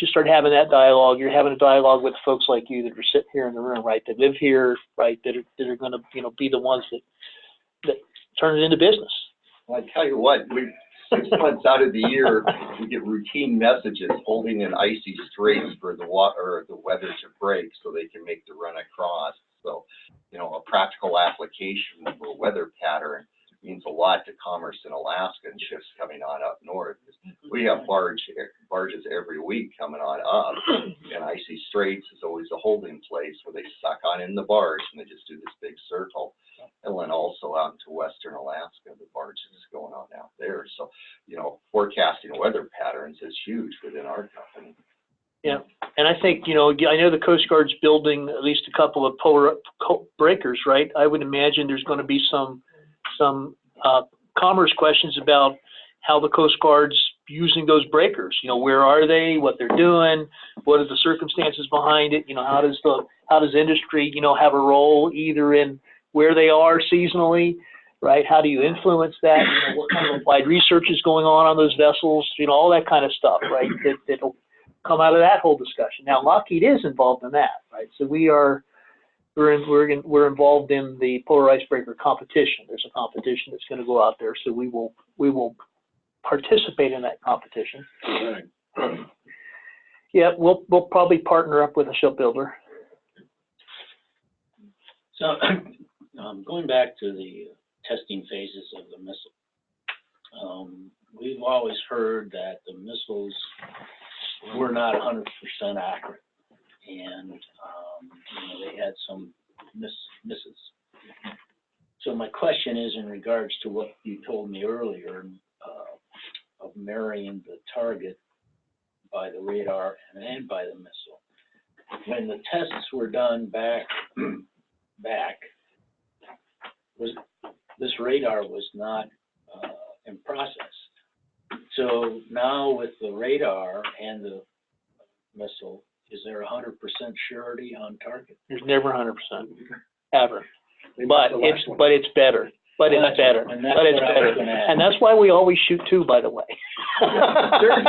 you start having that dialogue, you're having a dialogue with folks like you that are sitting here in the room, right? That live here, right? That are going to be the ones that turn it into business. Well, I tell you what, 6 months out of the year, we get routine messages holding in icy straits for the weather to break so they can make the run across. So, a practical application for a weather pattern means a lot to commerce in Alaska and ships coming on up north. We have barges every week coming on up, and icy straits is always a holding place where they suck on in the barge and they just do this big circle. And then also also out into western Alaska, the barges going on out there. So, you know, forecasting weather patterns is huge within our company. Yeah, and I think, you know, I know the Coast Guard's building at least a couple of polar breakers, right? I would imagine there's going to be some commerce questions about how the Coast Guard's using those breakers. You know, where are they? What they're doing? What are the circumstances behind it? You know, how does industry, you know, have a role either in where they are seasonally, right? How do you influence that? You know, what kind of applied research is going on those vessels? You know, all that kind of stuff, right? That'll come out of that whole discussion. Now, Lockheed is involved in that, right? So we're involved in the polar icebreaker competition. There's a competition that's going to go out there, so we will participate in that competition. Right. Yeah, we'll probably partner up with a shipbuilder. So, going back to the testing phases of the missile, we've always heard that the missiles were not 100% accurate, and you know, they had some misses. So my question is in regards to what you told me earlier of marrying the target by the radar and by the missile. When the tests were done back, this radar was not in process. So now with the radar and the missile, is there 100% surety on target? There's never 100%, ever. But it's better. But it's better. And that's what I was gonna ask. And that's why we always shoot two, by the way. Multiple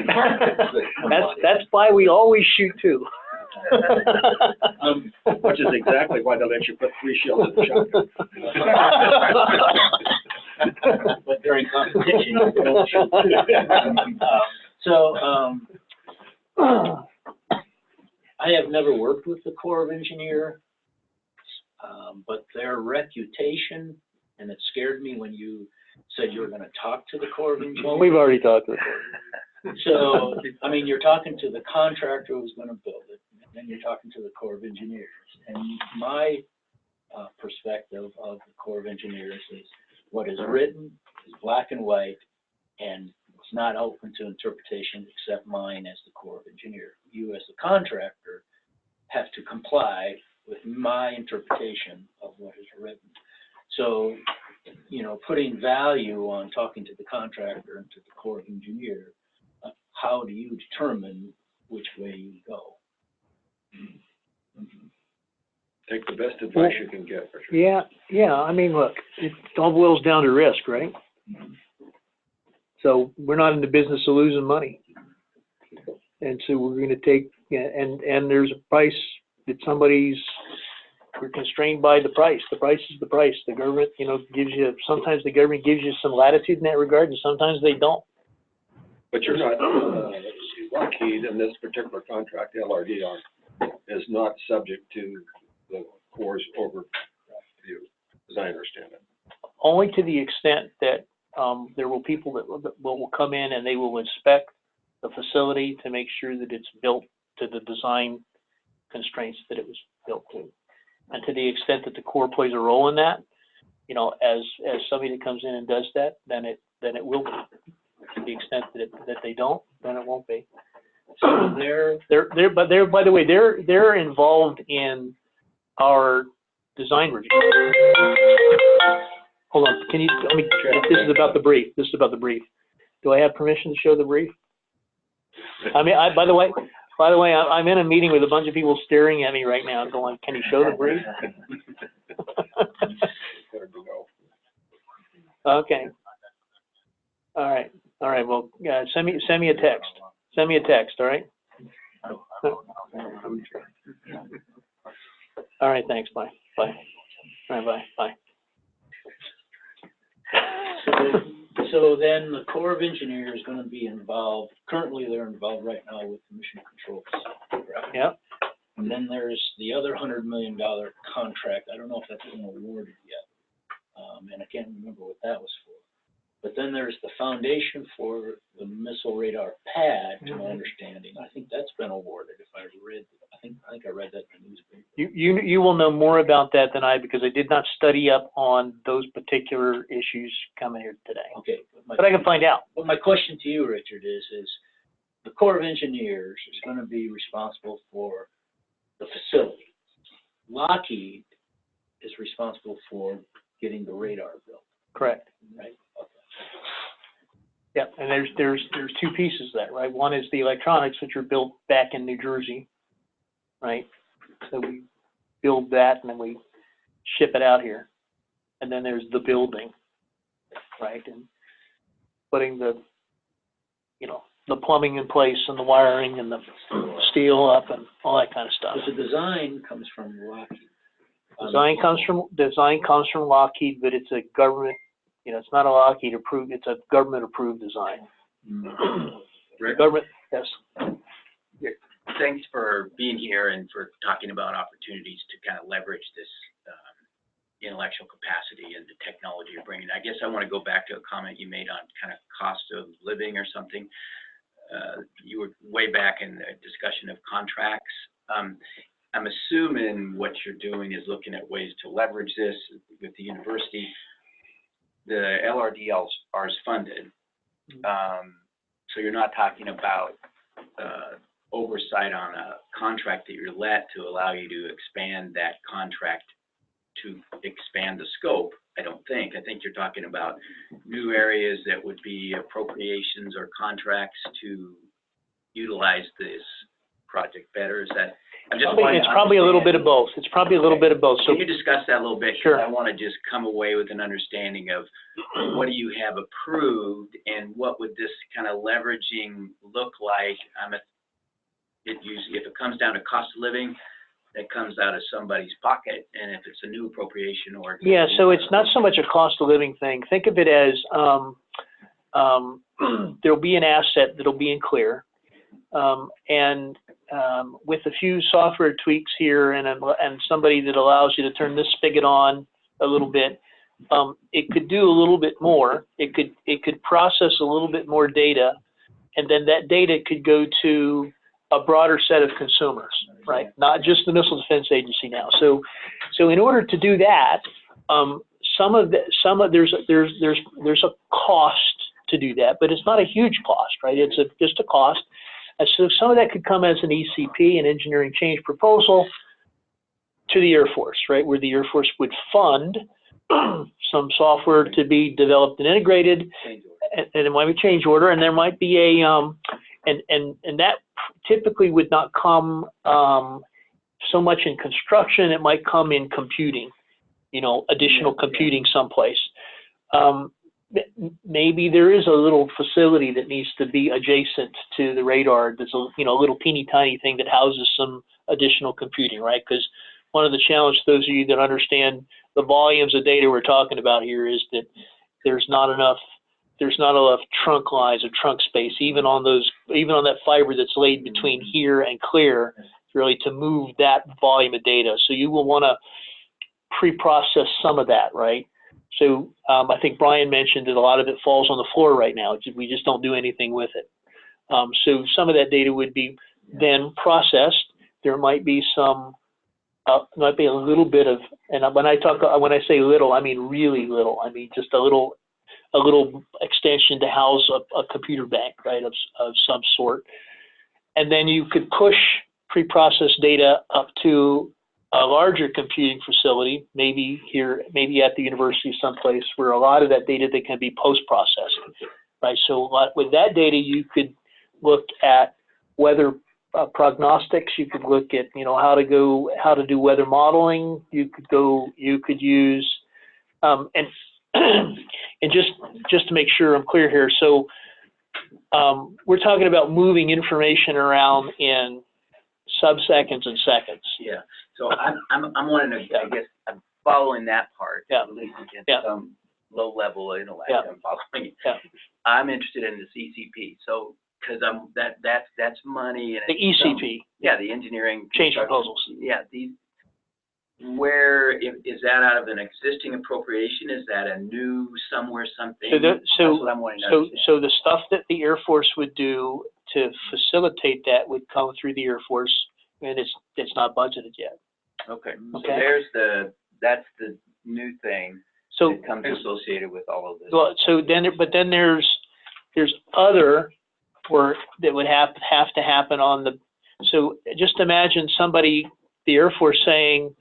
targets that come by. That's why we always shoot two. Which is exactly why they let you put 3 shells in the shotgun. But during competition, you don't shoot two. I have never worked with the Corps of Engineers, but their reputation, and it scared me when you said you were going to talk to the Corps of Engineers. Well, we've already talked to the Corps. So, I mean, you're talking to the contractor who's going to build it, and then you're talking to the Corps of Engineers. And my perspective of the Corps of Engineers is what is written is black and white, and it's not open to interpretation except mine as the Corps of Engineers. You as the contractor have to comply with my interpretation of what is written. So, you know, putting value on talking to the contractor and to the Corps of Engineers, how do you determine which way you go? Take the best advice you can get, for sure. Yeah. I mean, look, it all boils down to risk, right? So we're not in the business of losing money. And so we're going to take, and there's a price that we're constrained by the price. The price is the price. The government, you know, sometimes the government gives you some latitude in that regard, and sometimes they don't. But you're not, Lockheed in this particular contract, LRDR, is not subject to the Corps' overview, as I understand it. Only to the extent that there will people that will come in and they will inspect the facility to make sure that it's built to the design constraints that it was built to. And to the extent that the Corps plays a role in that, you know, as somebody that comes in and does that, then it will be. To the extent that they don't, then it won't be. So by the way, they're involved in our design review. Hold on, this is about the brief. Do I have permission to show the brief? I mean, by the way, I'm in a meeting with a bunch of people staring at me right now, going, "Can you show the brief?" Okay. All right. Well, send me a text. Send me a text. All right. All right. Thanks. Bye. All right. Bye. So then the Corps of Engineers is going to be involved. Currently, they're involved right now with the mission controls. Correct? Yep. And then there's the other $100 million contract. I don't know if that's been awarded yet, and I can't remember what that was for. But then there's the foundation for the missile radar pad, to my understanding. I think that's been awarded. I think I read that in the newspaper. You will know more about that than I, because I did not study up on those particular issues coming here today. Okay. But I can find out. Well, my question to you, Richard, is the Corps of Engineers is going to be responsible for the facility. Lockheed is responsible for getting the radar built, Correct. right? Okay. Yeah, and there's two pieces of that, right? One is the electronics, which are built back in New Jersey, right? So we build that and then we ship it out here. And then there's the building, right? And putting the, the plumbing in place and the wiring and the steel up and all that kind of stuff. But the design comes from Lockheed. Design comes from Lockheed, but it's a government, it's not a Lockheed approved, it's a government approved design. Rick, Government, yes. thanks for being here and for talking about opportunities to kind of leverage this intellectual capacity and the technology you're bringing. I guess I want to go back to a comment you made on kind of cost of living or something. You were way back in the discussion of contracts. I'm assuming what you're doing is looking at ways to leverage this with the university. The LRDR is funded, so you're not talking about oversight on a contract that you're let to allow you to expand that contract to expand the scope. I don't think. I think you're talking about new areas that would be appropriations or contracts to utilize this project better. Is that? I'm just It's probably a little bit of both. It's probably a little bit of both. So can you discuss that a little bit? Sure. I want to just come away with an understanding of what do you have approved and what would this kind of leveraging look like? If it comes down to cost of living, that comes out of somebody's pocket, and if it's a new appropriation or so it's not so much a cost of living thing. Think of it as there'll be an asset that'll be in clear, and with a few software tweaks here and somebody that allows you to turn this spigot on a little bit, it could do a little bit more. It could process a little bit more data, and then that data could go to a broader set of consumers, right? Not just the Missile Defense Agency now. So in order to do that, there's a cost to do that, but it's not a huge cost, right? It's just a cost. And so some of that could come as an ECP, an engineering change proposal, to the Air Force, right? Where the Air Force would fund some software to be developed and integrated, and it might be change order, and there might be and that typically would not come so much in construction. It might come in computing, additional computing someplace. Maybe there is a little facility that needs to be adjacent to the radar. That's a little teeny tiny thing that houses some additional computing, right? Because one of the challenges, those of you that understand the volumes of data we're talking about here, is that there's not enough trunk lines or trunk space, even on that fiber that's laid between here and clear, really, to move that volume of data. So you will want to pre-process some of that, right? So I think Brian mentioned that a lot of it falls on the floor right now. We just don't do anything with it. So some of that data would be then processed. There might be might be a little bit of, and when I say little, I mean really little. I mean just a little extension to house a computer bank, right, of some sort. And then you could push pre-processed data up to a larger computing facility, maybe at the university someplace, where a lot of that data that can be post-processed, right? So with that data, you could look at weather prognostics. You could look at how to do weather modeling. You could use and just to make sure I'm clear here. So we're talking about moving information around in sub-seconds and seconds. Yeah. So I'm wanting to, I guess, I'm following that part. Yeah. At least at some low level intellect. Yeah. I'm following it. Yeah. I'm interested in the CCP. So because that's money and The ECP. The engineering Change proposals. Yeah. Where is that out of an existing appropriation? Is that a new somewhere something? That's what I'm wanting to understand. So the stuff that the Air Force would do to facilitate that would come through the Air Force and it's not budgeted yet. Okay, so Okay. that's the new thing So, that comes associated with all of this. well, so then, but then there's other work that would have to happen on the, so just imagine somebody, the Air Force saying,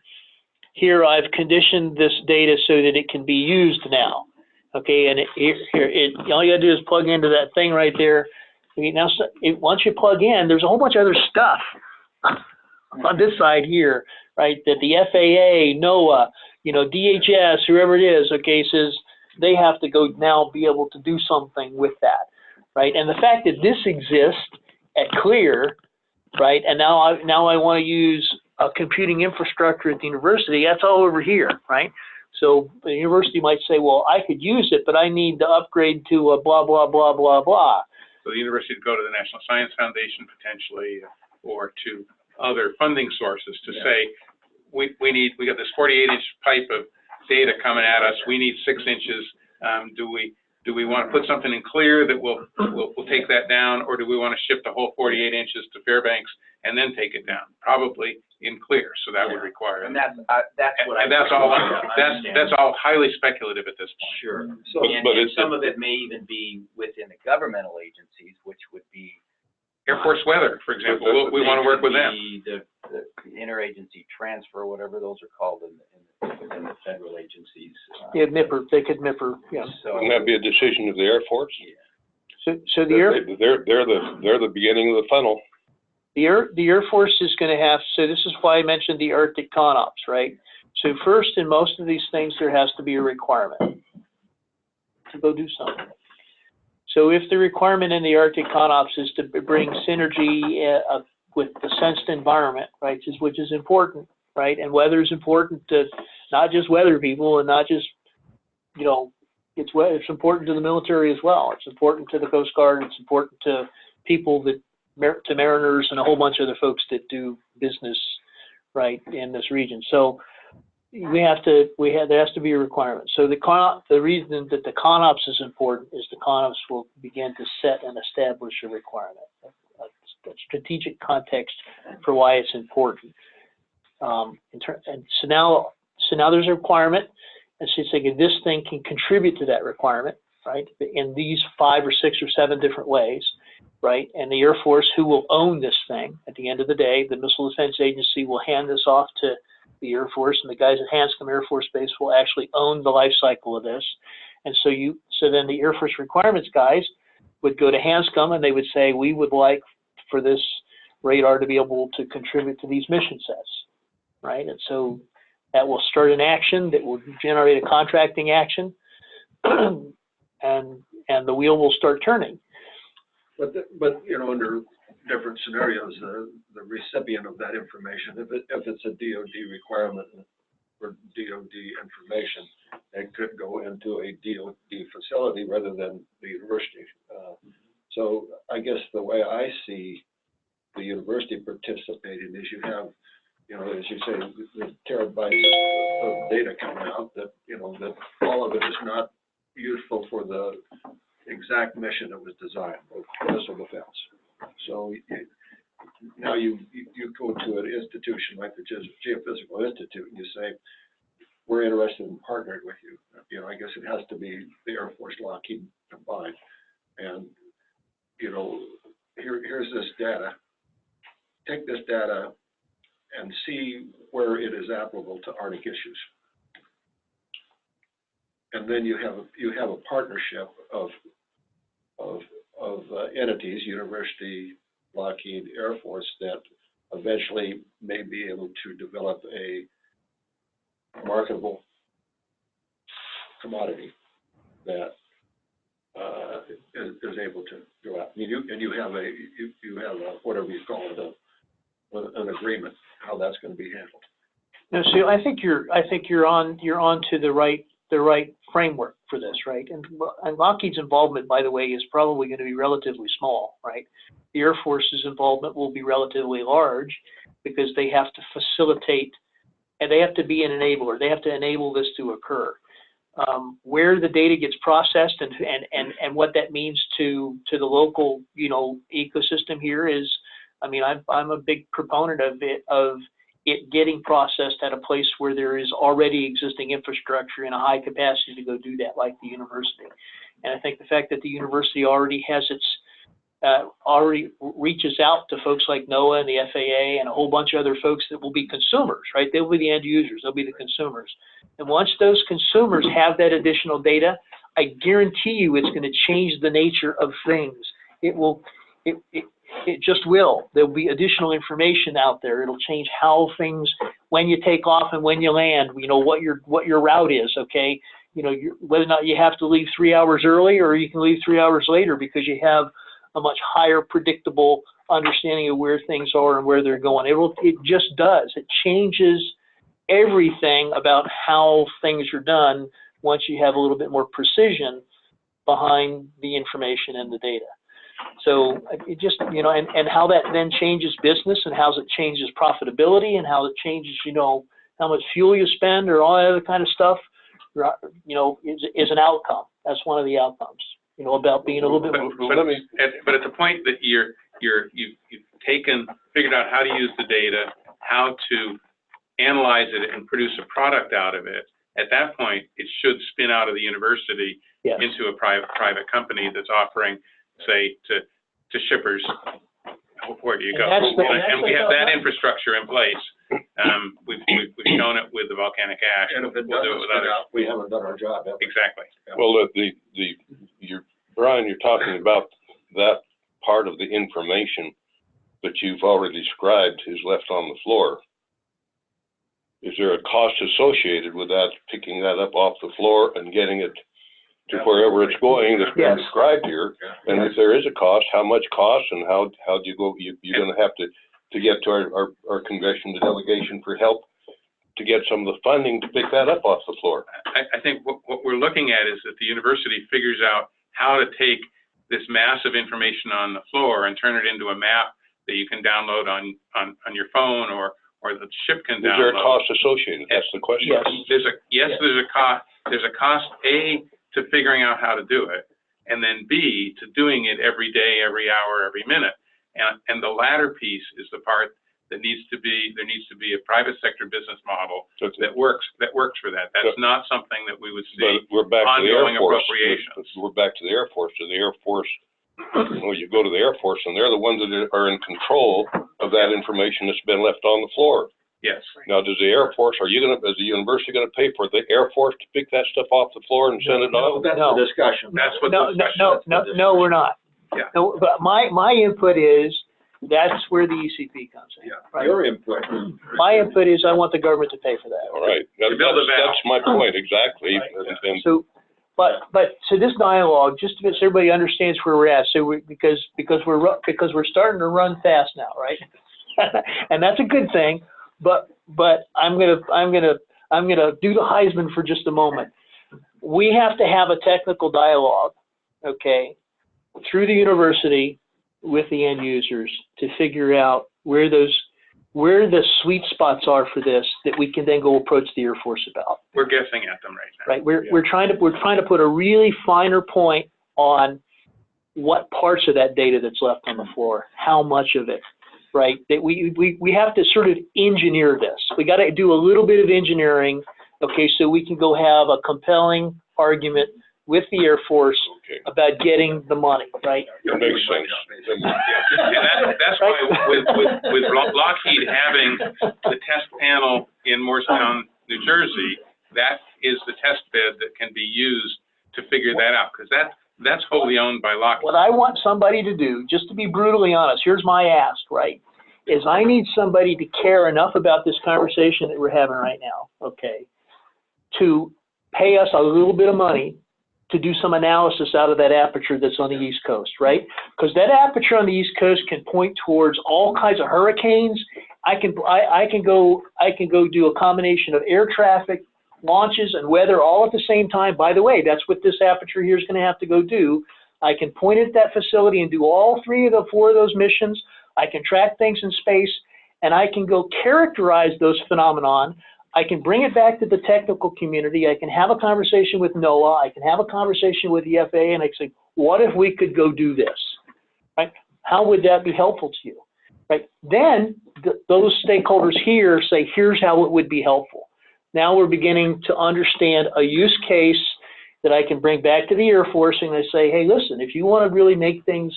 here, I've conditioned this data so that it can be used now. Okay, and all you gotta do is plug into that thing right there. Okay, now, once you plug in, there's a whole bunch of other stuff on this side here, right? That the FAA, NOAA, DHS, whoever it is, okay, says they have to go now be able to do something with that, right? And the fact that this exists at Clear, right? And now I want to use a computing infrastructure at the university. That's all over here, right? So the university might say, well, I could use it, but I need to upgrade to a blah blah blah blah blah. So the university would go to the National Science Foundation potentially, or to other funding sources to say, we got this 48-inch pipe of data coming at us. We need 6 inches. Do we want to put something in Clear that will take that down, or do we want to ship the whole 48 inches to Fairbanks and then take it down? Probably in Clear. So that would require. And that's what and that's all highly speculative at this point. Sure. So, And some of it may even be within the governmental agencies, which would be Air Force Weather, for example. We want to work with them. The interagency transfer, whatever those are called within the federal agencies. Yeah, MIPR, they could MIPR, yeah. So, Wouldn't that be a decision of the Air Force? So the Air They're the beginning of the funnel. The Air Force is going to have, so this is why I mentioned the Arctic ConOps, right? So first, in most of these things, there has to be a requirement to go do something. So if the requirement in the Arctic ConOps is to bring synergy with the sensed environment, right, which is important, right? And weather is important to not just weather people and not just, it's important to the military as well. It's important to the Coast Guard. It's important to people to mariners and a whole bunch of other folks that do business, right, in this region. So there has to be a requirement. So the reason that the ConOps is important is the ConOps will begin to set and establish a requirement, a strategic context for why it's important. And so now there's a requirement, and so it's like this thing can contribute to that requirement, right, in these 5 or 6 or 7 different ways. Right, and the Air Force, who will own this thing at the end of the day, the Missile Defense Agency will hand this off to the Air Force, and the guys at Hanscom Air Force Base will actually own the life cycle of this. And so then the Air Force requirements guys would go to Hanscom and they would say, we would like for this radar to be able to contribute to these mission sets, right? And so that will start an action that will generate a contracting action, and the wheel will start turning. But under different scenarios, the recipient of that information, if it's a DoD requirement for DoD information, it could go into a DoD facility rather than the university. So I guess the way I see the university participating is you have, as you say, the terabytes of data coming out that all of it is not useful for the exact mission that was designed for missile defense. So now you go to an institution like the Geophysical Institute and you say, we're interested in partnering with you. I guess it has to be the Air Force, Lockheed combined. And, here's this data. Take this data and see where it is applicable to Arctic issues. And then you have a partnership of entities, university, Lockheed, Air Force, that eventually may be able to develop a marketable commodity that is able to go out. And you have a whatever you call it, an agreement how that's going to be handled. No, so I think you're on to the right framework for this, right? And Lockheed's involvement, by the way, is probably going to be relatively small, right? The Air Force's involvement will be relatively large because they have to facilitate, and they have to be an enabler. They have to enable this to occur. Where the data gets processed and what that means to the local ecosystem here is I mean, I'm a big proponent of it getting processed at a place where there is already existing infrastructure in a high capacity to go do that, like the university. And I think the fact that the university already has its, already reaches out to folks like NOAA and the FAA and a whole bunch of other folks that will be consumers, right? They'll be the end users, they'll be the consumers. And once those consumers have that additional data, I guarantee you it's going to change the nature of things. It will, it just will. There'll be additional information out there. It'll change how things, when you take off and when you land, you know, what your route is, okay? You know, whether or not you have to leave 3 hours early or you can leave 3 hours later because you have a much higher predictable understanding of where things are and where they're going. It just does. It changes everything about how things are done once you have a little bit more precision behind the information and the data. So it just, you know, and how that then changes business and how it changes profitability and how it changes, you know, how much fuel you spend or all that other kind of stuff, you know, is an outcome. That's one of the outcomes, you know, about being a little bit more. But at the point that you've figured out how to use the data, how to analyze it and produce a product out of it, at that point, it should spin out of the university Yes. into a private company that's offering, say, to shippers, where do you go? And we have that infrastructure in place. We've shown it with the volcanic ash. And if it We'll do doesn't with spin others. out, we haven't done our job, have we? Exactly. Well, Brian, you're talking about that part of the information that you've already described is left on the floor. Is there a cost associated with that, picking that up off the floor and getting it to wherever it's going that's been Yes. described here? And if there is a cost, how much cost and how do you go, you're gonna have to get to our convention, the delegation for help to get some of the funding to pick that up off the floor? I think what we're looking at is that the university figures out how to take this massive information on the floor and turn it into a map that you can download on your phone or the ship can download. Is there a cost associated? That's the question. Yes. There's a cost. There's a cost, A, to figuring out how to do it, and then B, to doing it every day, every hour, every minute. And the latter piece is the part that needs to be, there needs to be a private sector business model that works for that. That's not something that we would see But we're back to the Air ongoing Force. appropriations. We're back to the Air Force. So the Air Force, well, you go to the Air Force and they're the ones that are in control of that information that's been left on the floor. Yes. Now, does the Air Force, is the university gonna pay for the Air Force to pick that stuff off the floor and send it on? That's No. the discussion. That's what the discussion is. No, we're not. Yeah. No, but my input is that's where the ECP comes in. Yeah, Right? your input. My input is I want the government to pay for that. All right, that's my point, exactly. And So, but so this dialogue, just so everybody understands where we're at. So because we're starting to run fast now, right? And that's a good thing. But I'm gonna do the Heisman for just a moment. We have to have a technical dialogue, okay, through the university with the end users to figure out where the sweet spots are for this that we can then go approach the Air Force about. We're guessing at them right now. Right. We're trying to put a really finer point on what parts of that data that's left on the floor, how much of it. Right, that we have to sort of engineer this. We got to do a little bit of engineering, okay, so we can go have a compelling argument with the Air Force about getting the money, right? it makes sense. And that's why with Lockheed having the test panel in Morristown, New Jersey, that is the test bed that can be used to figure that out, because that's wholly owned by Lockheed. What I want somebody to do, just to be brutally honest, here's my ask, right, is I need somebody to care enough about this conversation that we're having right now, okay, to pay us a little bit of money to do some analysis out of that aperture that's on the East Coast, right? Because that aperture on the East Coast can point towards all kinds of hurricanes. I can go do a combination of air traffic, launches, and weather all at the same time. By the way, that's what this aperture here is going to have to go do. I can point at that facility and do all four of those missions. I can track things in space, and I can go characterize those phenomenon. I can bring it back to the technical community. I can have a conversation with NOAA. I can have a conversation with the FAA, and I can say, what if we could go do this? Right? How would that be helpful to you? right? Then those stakeholders here say, here's how it would be helpful. Now we're beginning to understand a use case that I can bring back to the Air Force, and I say, hey, listen, if you want to really make things,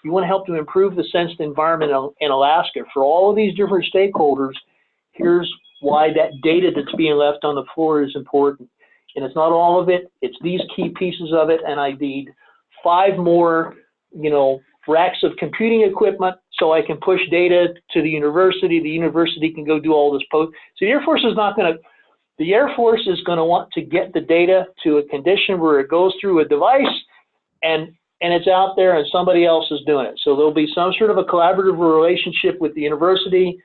you want to help to improve the sensed environment in Alaska for all of these different stakeholders, here's why that data that's being left on the floor is important. And it's not all of it, it's these key pieces of it, and I need 5 more, you know, racks of computing equipment so I can push data to the university can go do all this post. So the Air Force is not going to, the Air Force is going to want to get the data to a condition where it goes through a device and it's out there and somebody else is doing it. So there'll be some sort of a collaborative relationship with the university,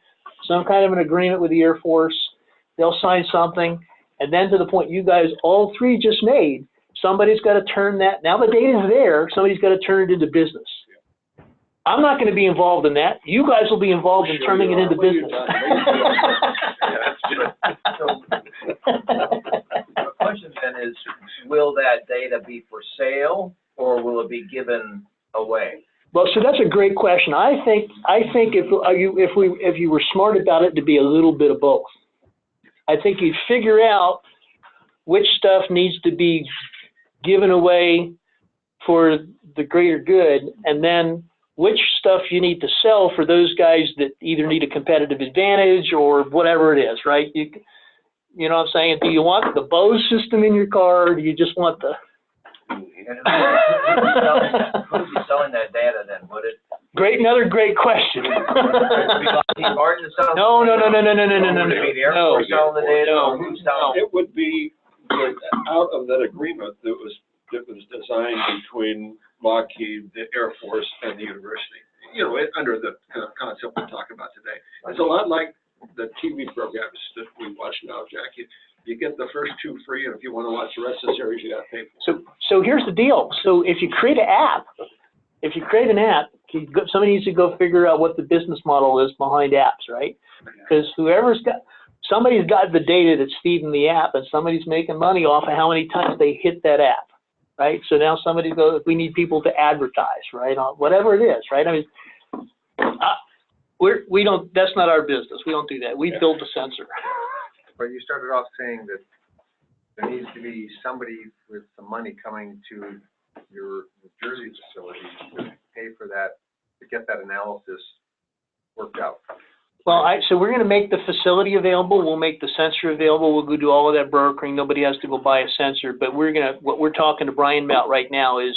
some kind of an agreement with the Air Force. They'll sign something, and then to the point you guys all 3 just made, somebody's got to turn that, now the data's there, somebody's got to turn it into business. I'm not going to be involved in that. You guys will be involved in turning it into business. The question then is, will that data be for sale or will it be given away? Well, so that's a great question. I think if you were smart about it, to be a little bit of both. I think you'd figure out which stuff needs to be given away for the greater good, and then which stuff you need to sell for those guys that either need a competitive advantage or whatever it is, right? You know what I'm saying? Do you want the Bose system in your car, or do you just want the... Who'd be selling that data then? Would it? Another great question. No. Would it be the Air Force selling the data, or who's selling it? It would be out of that agreement that was designed between Lockheed, the Air Force, and the university. You know, under the concept we're talking about today. It's a lot like the TV programs that we watch now, Jack. You get the first 2 free, and if you want to watch the rest of the series, you got to pay for it. So here's the deal. So if you create an app, somebody needs to go figure out what the business model is behind apps, right? Because somebody's got the data that's feeding the app, and somebody's making money off of how many times they hit that app, right? So now somebody goes, we need people to advertise, right? On whatever it is, right? I mean, we don't. That's not our business. We don't do that. We build the sensor. But you started off saying that there needs to be somebody with some money coming to your New Jersey facility to pay for that, to get that analysis worked out. Well, so we're going to make the facility available. We'll make the sensor available. We'll go do all of that brokering. Nobody has to go buy a sensor. But what we're talking to Brian about right now is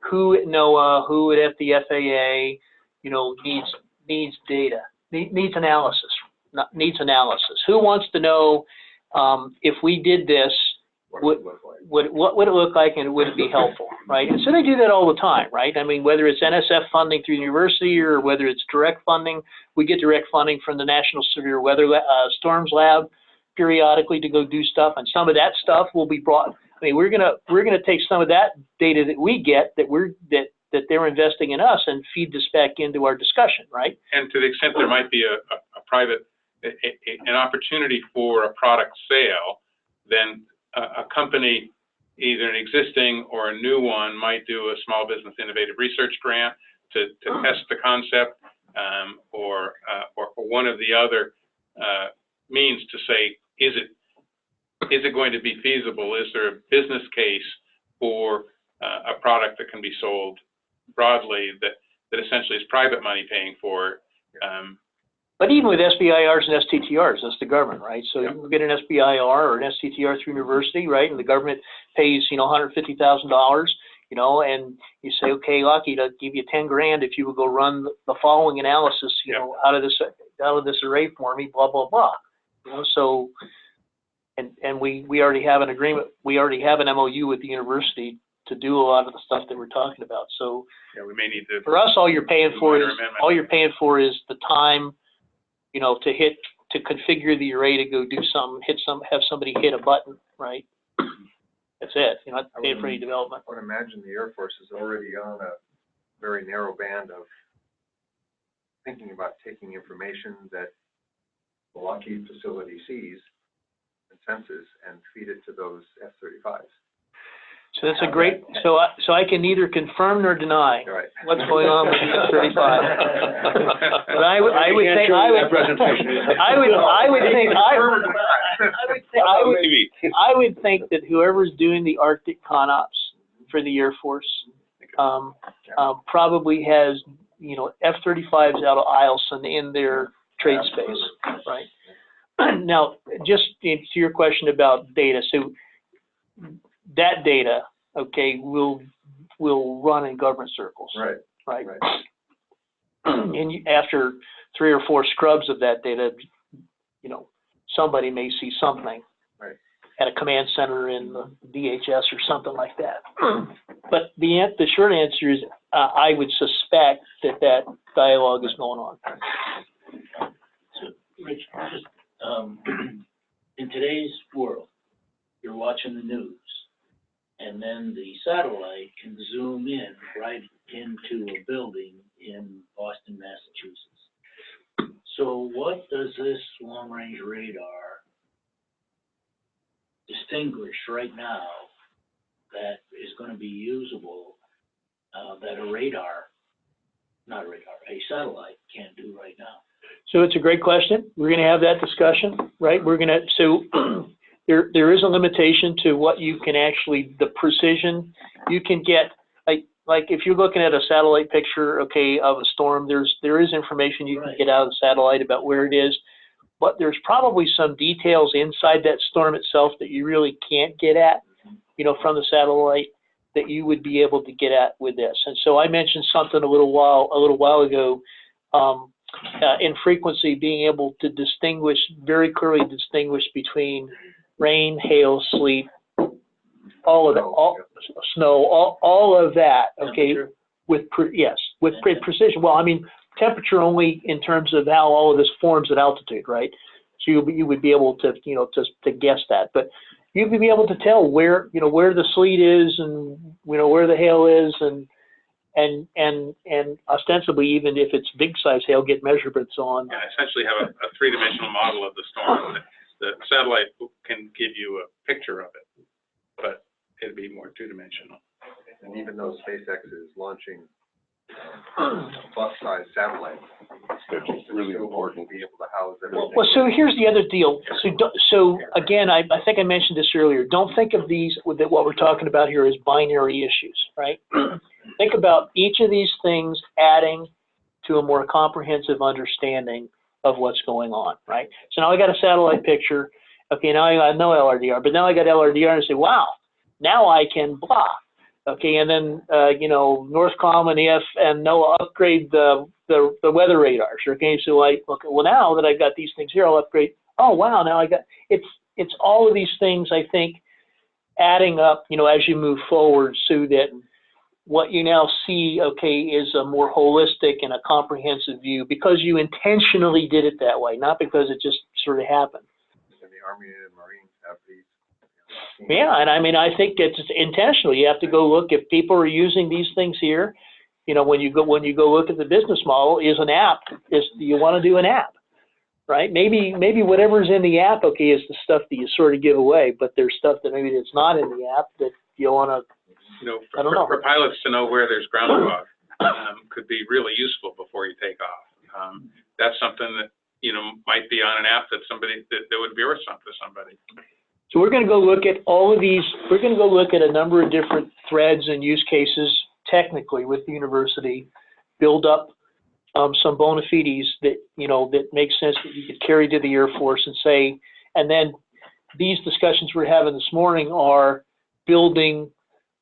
who at NOAA, who at the FAA, you know, needs data, needs analysis. Needs analysis. Who wants to know if we did this, what would it look like, and would it be helpful, right? And so they do that all the time, right? I mean, whether it's NSF funding through the university or whether it's direct funding, we get direct funding from the National Severe Weather Storms Lab periodically to go do stuff, and some of that stuff will be brought. I mean, we're gonna take some of that data that we get that they're investing in us and feed this back into our discussion, right? And to the extent there might be a private, an opportunity for a product sale, then a company, either an existing or a new one, might do a small business innovative research grant to test the concept, or one of the other means to say, is it going to be feasible? Is there a business case for a product that can be sold broadly that essentially is private money paying for it? But even with SBIRs and STTRs, that's the government, right? So you can get an SBIR or an STTR through university, right? And the government pays, you know, $150,000, you know, and you say, okay, Lockheed, I'll give you 10 grand if you would go run the following analysis, you know, out of this array for me, blah, blah, blah. You know, so, and we already have an agreement, we already have an MOU with the university to do a lot of the stuff that we're talking about. So yeah, we may need to. For us, all you're paying for is the time, you know, to configure the array to go do something, have somebody hit a button, right? That's it. You're not paying for any development. I would imagine the Air Force is already on a very narrow band of thinking about taking information that the Lockheed facility sees and senses and feed it to those F-35s. So that's a great, so I can neither confirm nor deny All right. what's going on with the F-35. But I would think, I would think that whoever's doing the Arctic ConOps for the Air Force, probably has, you know, F-35s out of Eielson in their trade space, right? Now, just to your question about data, so that data, okay, will run in government circles. Right. And after 3 or 4 scrubs of that data, you know, somebody may see something at a command center in the DHS or something like that. But the short answer is, I would suspect that dialogue is going on. So, Rich, just, in today's world, you're watching the news, and then the satellite can zoom in right into a building in Boston, Massachusetts. So what does this long-range radar distinguish right now that is going to be usable, that a satellite can't do right now? So it's a great question. We're going to have that discussion, right? So there is a limitation to what you can actually, the precision you can get. Like if you're looking at a satellite picture, okay, of a storm, there is information you can get out of the satellite about where it is, but there's probably some details inside that storm itself that you really can't get at, you know, from the satellite that you would be able to get at with this. And so I mentioned something a little while ago, in frequency, being able to very clearly distinguish between rain, hail, sleet, all of that, snow, all of that, okay, with precision. Well, I mean, temperature only in terms of how all of this forms at altitude, right? So you would be able to, you know, to guess that, but you would be able to tell where the sleet is, and you know where the hail is, and ostensibly, even if it's big size hail, get measurements on. Yeah, essentially have a 3-dimensional model of the storm. The satellite can give you a picture of it, but it'd be more 2-dimensional. And even though SpaceX is launching bus-sized satellites, It's really important. to be able to house everything. Well, so here's the other deal. So again, I think I mentioned this earlier. Don't think of these, that what we're talking about here is binary issues, right? Think about each of these things adding to a more comprehensive understanding of what's going on, right? So now I got a satellite picture. Okay, now I got no LRDR, but now I got LRDR and say, wow, now I can blah. Okay, and then you know, Northcom and EF and NOAA upgrade the weather radars. Okay, so well, now that I've got these things here, I'll upgrade. Oh wow, now I got it's all of these things, I think, adding up, you know, as you move forward, so that what you now see, okay, is a more holistic and a comprehensive view, because you intentionally did it that way, not because it just sort of happened. And the Army and Marines have these. Yeah, and I mean, I think it's intentional. You have to go look if people are using these things here. You know, when you go look at the business model, is an app. Do you want to do an app, right? Maybe whatever's in the app, okay, is the stuff that you sort of give away, but there's stuff that maybe that's not in the app that you want to. You know, for pilots to know where there's ground fog could be really useful before you take off. That's something that, you know, might be on an app that would be worth something to somebody. So we're going to go look at all of these. We're going to go look at a number of different threads and use cases technically with the university, build up some bona fides that, you know, that make sense that you could carry to the Air Force and say, and then these discussions we're having this morning are building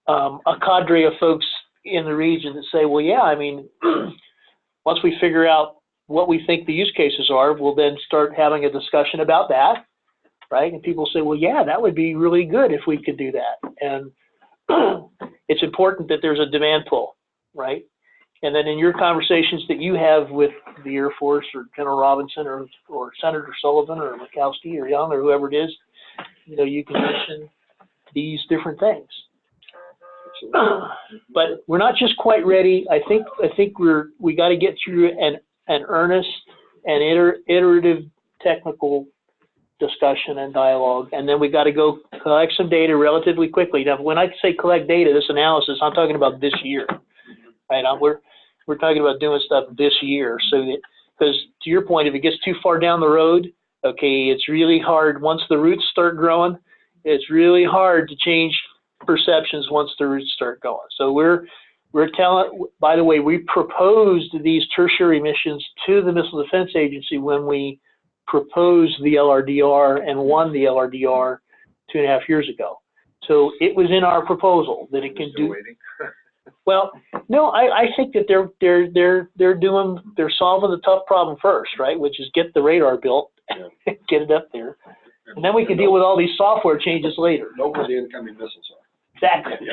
a cadre of folks in the region that say, well, yeah, I mean, once we figure out what we think the use cases are, we'll then start having a discussion about that. Right? And people say, well, yeah, that would be really good if we could do that. And it's important that there's a demand pull, right? And then in your conversations that you have with the Air Force or General Robinson or Senator Sullivan or Mikowski or Young or whoever it is, you know, you can mention these different things. But we're not just quite ready. I think we got to get through an earnest and iterative technical discussion and dialogue, and then we got to go collect some data relatively quickly. Now, when I say collect data, this analysis, I'm talking about this year, right? We're talking about doing stuff this year, so that, because to your point, if it gets too far down the road, okay, it's really hard once the roots start growing. It's really hard to change perceptions once the roots start going. So we're telling. By the way, we proposed these tertiary missions to the Missile Defense Agency when we proposed the LRDR and won the LRDR 2.5 years ago. So it was in our proposal that it can do. Waiting. Well, no, I think that they're solving the tough problem first, right? Which is get the radar built, get it up there, and then we can deal with all these software changes later. Know where the incoming missiles are. Exactly.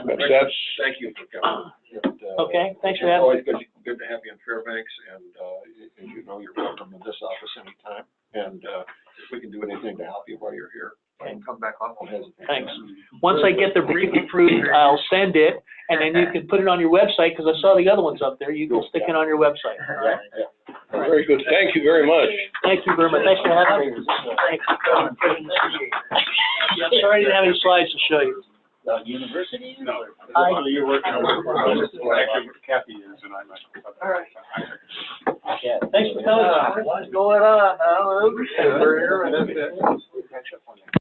That's, Thank you for coming. And, Okay, thanks for it's having me. always good to have you in Fairbanks, and, as you know, you're welcome in this office anytime. And, if we can do anything to help you while you're here, And come back off. don't hesitate. Thanks. Once I get the brief approved, I'll send it, and then you can put it on your website, because I saw the other ones up there. You can stick it on your website. Yeah, yeah. very good. Thank you very much. Thank you very much. Thanks for having me. Thanks. Yeah, sorry I didn't have any slides to show you. University? No. Hi. You're working on actually, Kathy is, and I'm. All right. Yeah, thanks for coming. What's going on? We're here, and that's it. Catch up on that.